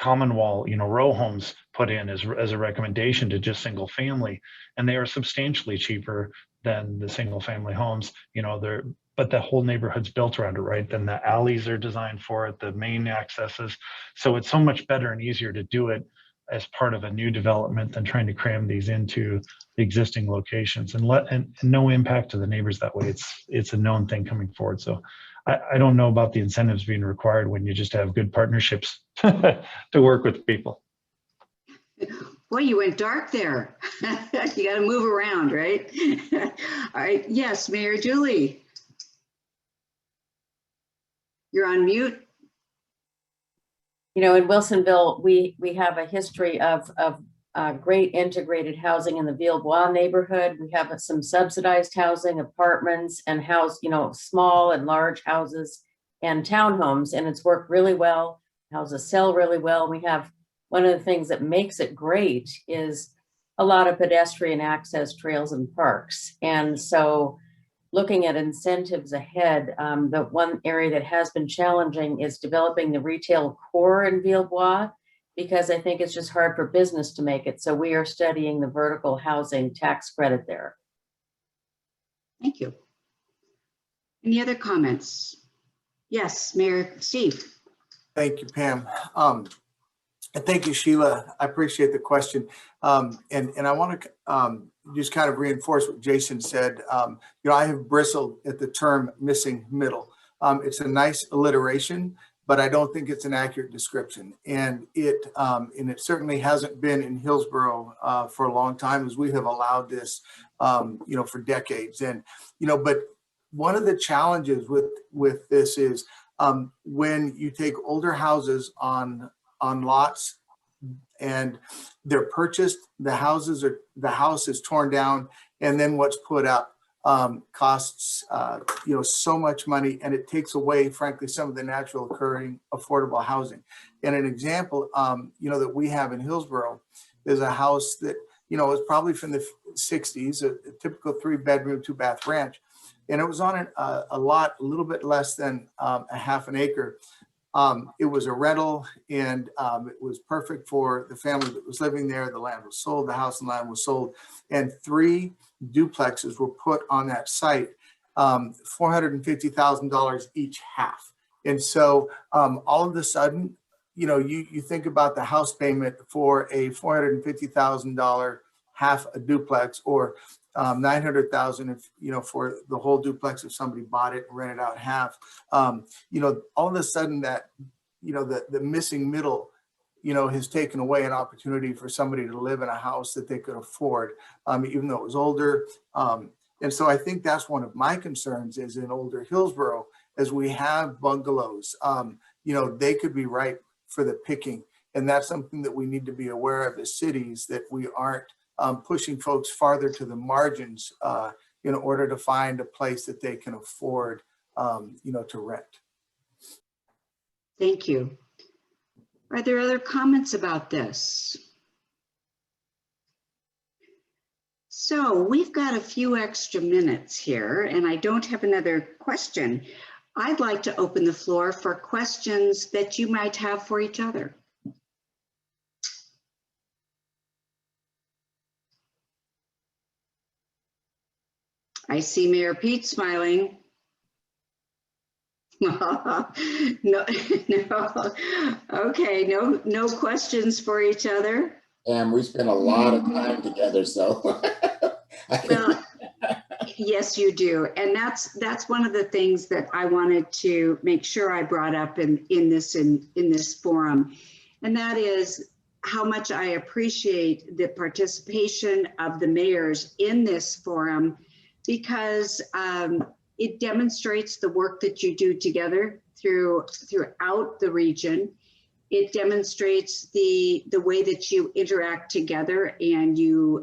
common wall, you know, row homes put in as a recommendation to just single family. And they are substantially cheaper than the single family homes. You know, but the whole neighborhood's built around it, right? Then the alleys are designed for it, the main accesses. So it's so much better and easier to do it as part of a new development than trying to cram these into the existing locations and no impact to the neighbors that way. It's a known thing coming forward. So I don't know about the incentives being required when you just have good partnerships to work with people. Boy, you went dark there. You got to move around, right? All right. Yes, Mayor Julie. You're on mute. You know, in Wilsonville, we have a history of great integrated housing in the Villebois neighborhood. We have some subsidized housing, apartments, and small and large houses and townhomes, and it's worked really well. Houses sell really well. We have one of the things that makes it great is a lot of pedestrian access trails and parks. And so looking at incentives ahead, the one area that has been challenging is developing the retail core in Villebois, because I think it's just hard for business to make it. So we are studying the vertical housing tax credit there. Thank you. Any other comments? Yes, Mayor Steve. Thank you, Pam. And thank you, Sheila. I appreciate the question. And I want to just kind of reinforce what Jason said. I have bristled at the term missing middle. It's a nice alliteration, but I don't think it's an accurate description. And it certainly hasn't been in Hillsborough for a long time, as we have allowed this, for decades. And, but one of the challenges with this is when you take older houses on lots and they're purchased, the house is torn down, and then what's put up costs so much money, and it takes away, frankly, some of the natural occurring affordable housing. And an example that we have in Hillsborough is a house that is probably from the 60s, a typical 3-bedroom 2-bath ranch, and it was on a lot a little bit less than a half an acre. It was a rental, and it was perfect for the family that was living there. The land was sold, the house and land was sold, and 3 duplexes were put on that site, $450,000 each half. And so all of a sudden, you think about the house payment for a $450,000 half a duplex, or $900,000 if for the whole duplex if somebody bought it and rented out half. All of a sudden that the missing middle has taken away an opportunity for somebody to live in a house that they could afford, even though it was older. And so I think that's one of my concerns is in older Hillsborough, as we have bungalows, they could be ripe for the picking. And that's something that we need to be aware of as cities, that we aren't pushing folks farther to the margins in order to find a place that they can afford, to rent. Thank you. Are there other comments about this? So we've got a few extra minutes here, and I don't have another question. I'd like to open the floor for questions that you might have for each other. I see Mayor Pete smiling. No. Okay, no questions for each other. And we spend a lot of time together, so. Well, yes, you do. And that's one of the things that I wanted to make sure I brought up in this forum. And that is how much I appreciate the participation of the mayors in this forum, because it demonstrates the work that you do together throughout the region. It demonstrates the way that you interact together and you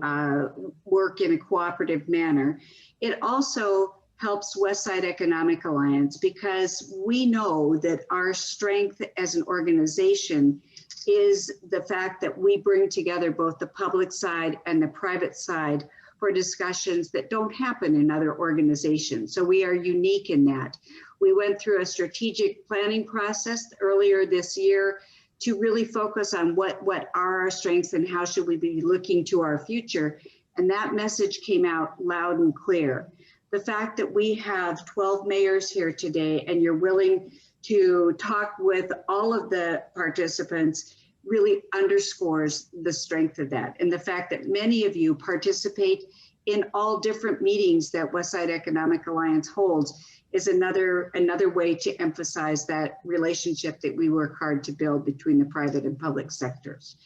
work in a cooperative manner. It also helps Westside Economic Alliance, because we know that our strength as an organization is the fact that we bring together both the public side and the private side for discussions that don't happen in other organizations. So we are unique in that. We went through a strategic planning process earlier this year to really focus on what are our strengths and how should we be looking to our future. And that message came out loud and clear. The fact that we have 12 mayors here today and you're willing to talk with all of the participants really underscores the strength of that, and the fact that many of you participate in all different meetings that Westside Economic Alliance holds is another way to emphasize that relationship that we work hard to build between the private and public sectors.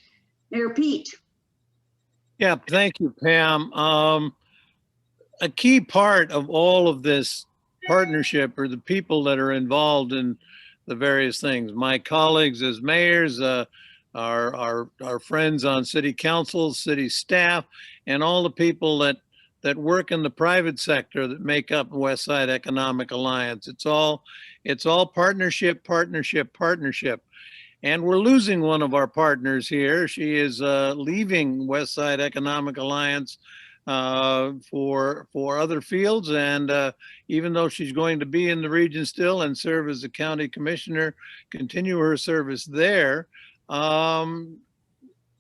Mayor Pete. Yeah, thank you, Pam. A key part of all of this partnership are the people that are involved in the various things. My colleagues as mayors, our friends on city council, city staff, and all the people that work in the private sector that make up Westside Economic Alliance. It's all partnership, partnership, partnership. And we're losing one of our partners here. She is leaving Westside Economic Alliance for other fields. And even though she's going to be in the region still and serve as a county commissioner, continue her service there,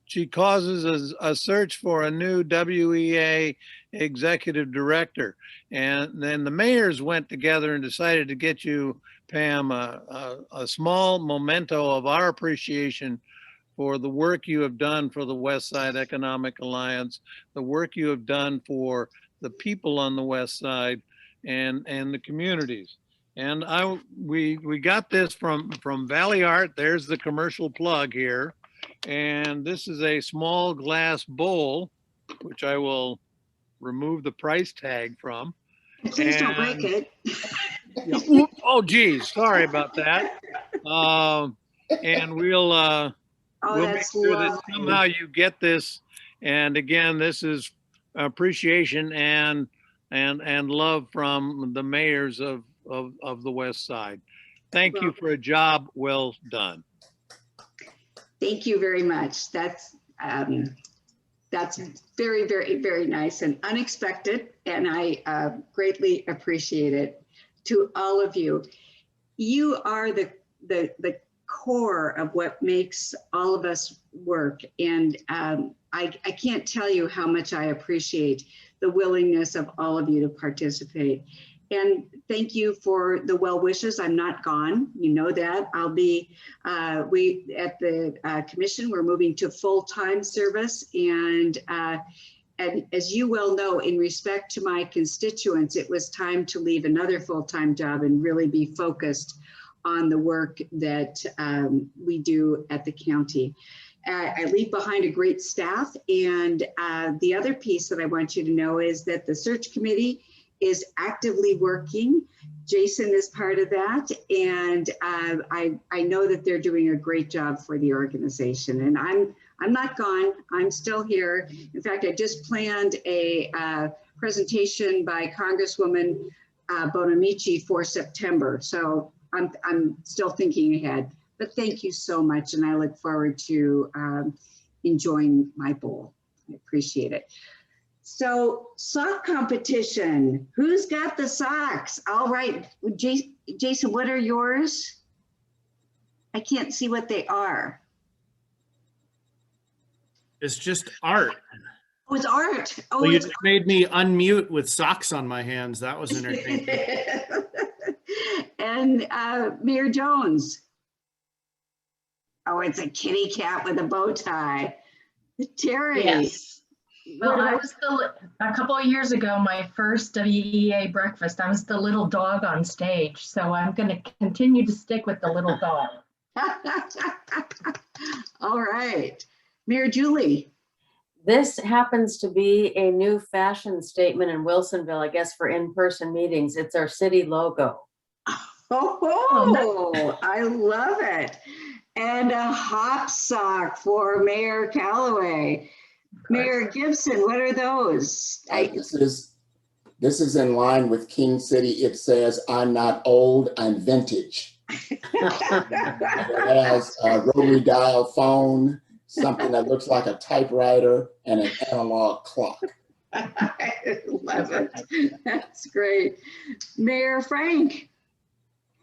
she causes a search for a new WEA executive director. And then the mayors went together and decided to get you, Pam, a small memento of our appreciation for the work you have done for the Westside Economic Alliance, the work you have done for the people on the West Side and the communities. And we got this from Valley Art. There's the commercial plug here. And this is a small glass bowl, which I will remove the price tag from. Please don't break it. Yeah, oh, geez, sorry about that. And we'll make sure that somehow you get this. And again, this is appreciation and love from the mayors of the West Side. Thank you for a job well done. Thank you very much. That's very, very, very nice and unexpected, and I greatly appreciate it. To all of you, you are the core of what makes all of us work, and I can't tell you how much I appreciate the willingness of all of you to participate. And thank you for the well wishes. I'm not gone. You know that. I'll be, we at the commission, we're moving to full-time service. And as you well know, in respect to my constituents, it was time to leave another full-time job and really be focused on the work that we do at the county. I leave behind a great staff. And the other piece that I want you to know is that the search committee is actively working. Jason is part of that. And I know that they're doing a great job for the organization. And I'm not gone, I'm still here. In fact, I just planned a presentation by Congresswoman Bonamici for September. So I'm still thinking ahead, but thank you so much. And I look forward to enjoying my bowl. I appreciate it. So sock competition, who's got the socks? All right, Jason, what are yours? I can't see what they are. It's just art. Oh, it's art. Oh, well, you just made me unmute with socks on my hands. That was entertaining. And Mayor Jones. Oh, it's a kitty cat with a bow tie. Terry. Yes. Well, I was a couple of years ago, my first WEA breakfast, I was the little dog on stage. So I'm going to continue to stick with the little dog. All right. Mayor Julie. This happens to be a new fashion statement in Wilsonville, I guess, for in-person meetings. It's our city logo. Oh, I love it. And a hop sock for Mayor Callaway. Mayor Gibson, what are those? This is in line with King City. It says, "I'm not old, I'm vintage." It has a rotary dial phone, something that looks like a typewriter, and an analog clock. I love it. That's great. Mayor Frank.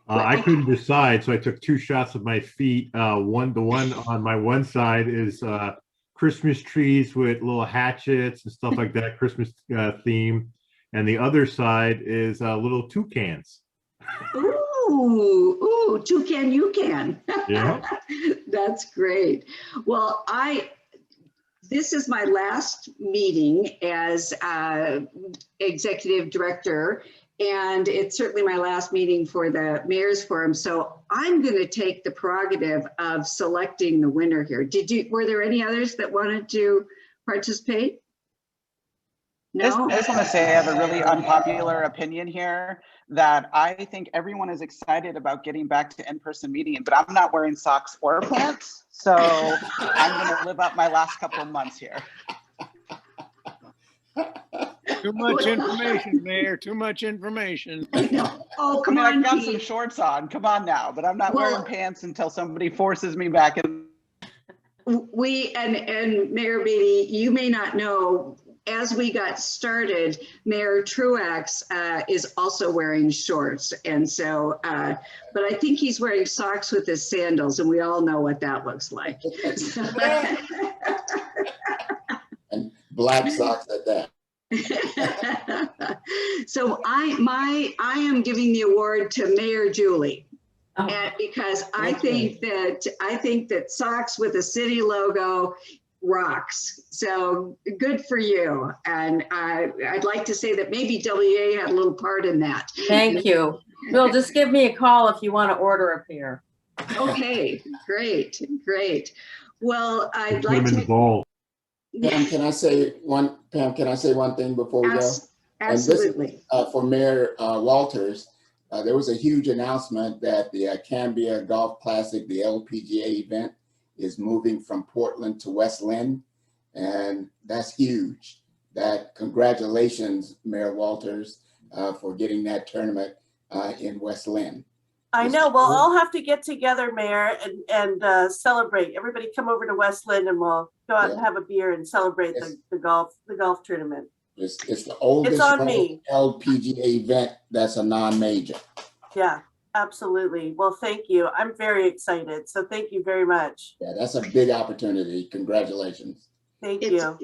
I couldn't decide, so I took two shots of my feet. The one on my one side is Christmas trees with little hatchets and stuff like that, Christmas theme. And the other side is little toucans. Ooh, Ooh, toucan you can. Yeah. That's great. Well, this is my last meeting as executive director, and it's certainly my last meeting for the Mayor's Forum. So I'm going to take the prerogative of selecting the winner here. Were there any others that wanted to participate? No? I just want to say I have a really unpopular opinion here, that I think everyone is excited about getting back to in-person meeting, but I'm not wearing socks or pants. So I'm going to live up my last couple of months here. Too much information, Mayor, too much information. Oh, I come mean, on, I've got Pete. some shorts on, come on now, but I'm not Well- wearing pants until somebody forces me back in. And Mayor Beatty, you may not know, as we got started, Mayor Truax is also wearing shorts. And so, but I think he's wearing socks with his sandals, and we all know what that looks like. And black socks at that. So I am giving the award to Mayor Julie. Oh, And because I thank you. think that socks with a city logo rocks. So good for you. And I'd like to say that maybe WA had a little part in that. Thank you. Bill, just give me a call if you want to order a pair. Okay, great. Well, I'd Put them like in to the bowl. Pam, can I say one thing before we go? Absolutely. And this, for Mayor Walters, there was a huge announcement that the Cambria Golf Classic, the LPGA event, is moving from Portland to West Lynn, and that's huge. Congratulations, Mayor Walters, for getting that tournament in West Lynn. I know. We'll all have to get together, Mayor, and celebrate. Everybody come over to West Lynn and we'll go out and have a beer and celebrate the golf tournament. It's the oldest on me. LPGA event that's a non-major. Yeah, absolutely. Well, thank you. I'm very excited. So thank you very much. Yeah, that's a big opportunity. Congratulations. Thank you.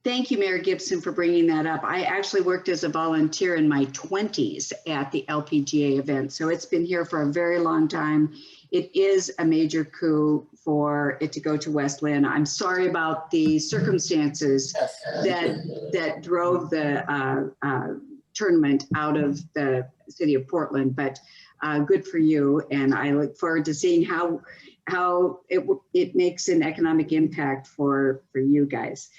Thank you, Mayor Gibson, for bringing that up. I actually worked as a volunteer in my 20s at the LPGA event, so it's been here for a very long time. It is a major coup for it to go to West Lynn. I'm sorry about the circumstances that drove the tournament out of the city of Portland, but good for you. And I look forward to seeing how it makes an economic impact for you guys.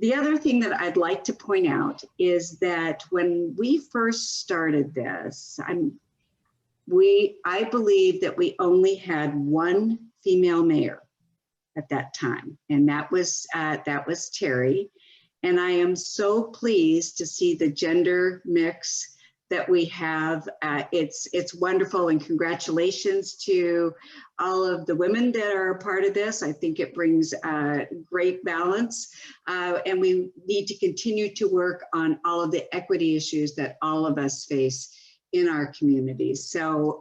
The other thing that I'd like to point out is that when we first started this, I believe that we only had one female mayor at that time, and that was Terry. And I am so pleased to see the gender mix that we have. It's wonderful, and congratulations to all of the women that are a part of this. I think it brings great balance, and we need to continue to work on all of the equity issues that all of us face in our communities. So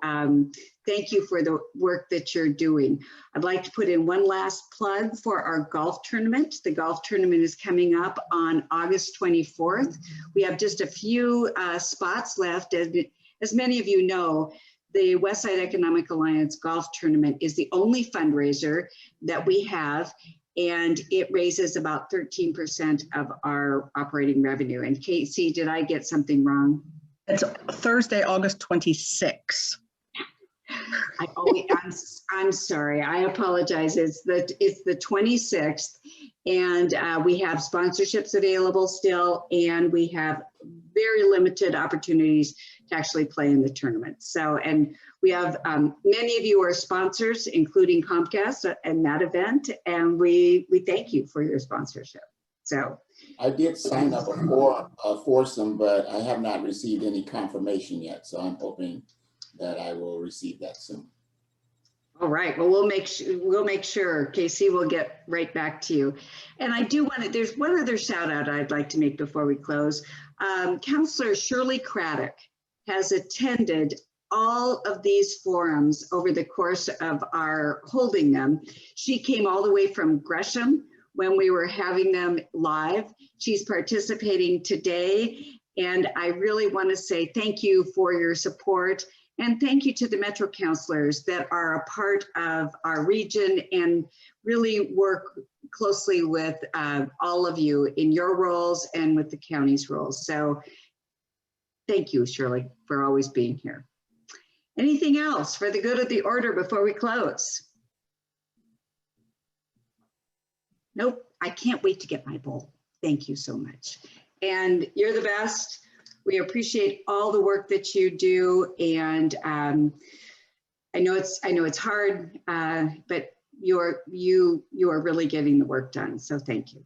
thank you for the work that you're doing. I'd like to put in one last plug for our golf tournament. The golf tournament is coming up on August 24th. We have just a few spots left. As many of you know, the Westside Economic Alliance Golf Tournament is the only fundraiser that we have, and it raises about 13% of our operating revenue. And Casey, did I get something wrong? It's Thursday, August 26th. I'm sorry. I apologize. It's the 26th, and we have sponsorships available still, and we have very limited opportunities to actually play in the tournament. So, and we have many of you are sponsors, including Comcast and that event, and we thank you for your sponsorship. So I did sign up for a foursome, but I have not received any confirmation yet. So I'm hoping that I will receive that soon. All right. Well, we'll make sure. Casey will get right back to you. And I do want to. There's one other shout out I'd like to make before we close. Councillor Shirley Craddock has attended all of these forums over the course of our holding them. She came all the way from Gresham when we were having them live. She's participating today, and I really want to say thank you for your support And thank you to the Metro counselors that are a part of our region and really work closely with all of you in your roles and with the county's roles. So thank you, Shirley, for always being here. Anything else for the good of the order before we close? Nope, I can't wait to get my bowl. Thank you so much. And you're the best. We appreciate all the work that you do. And I know it's hard, but you are really getting the work done. So thank you.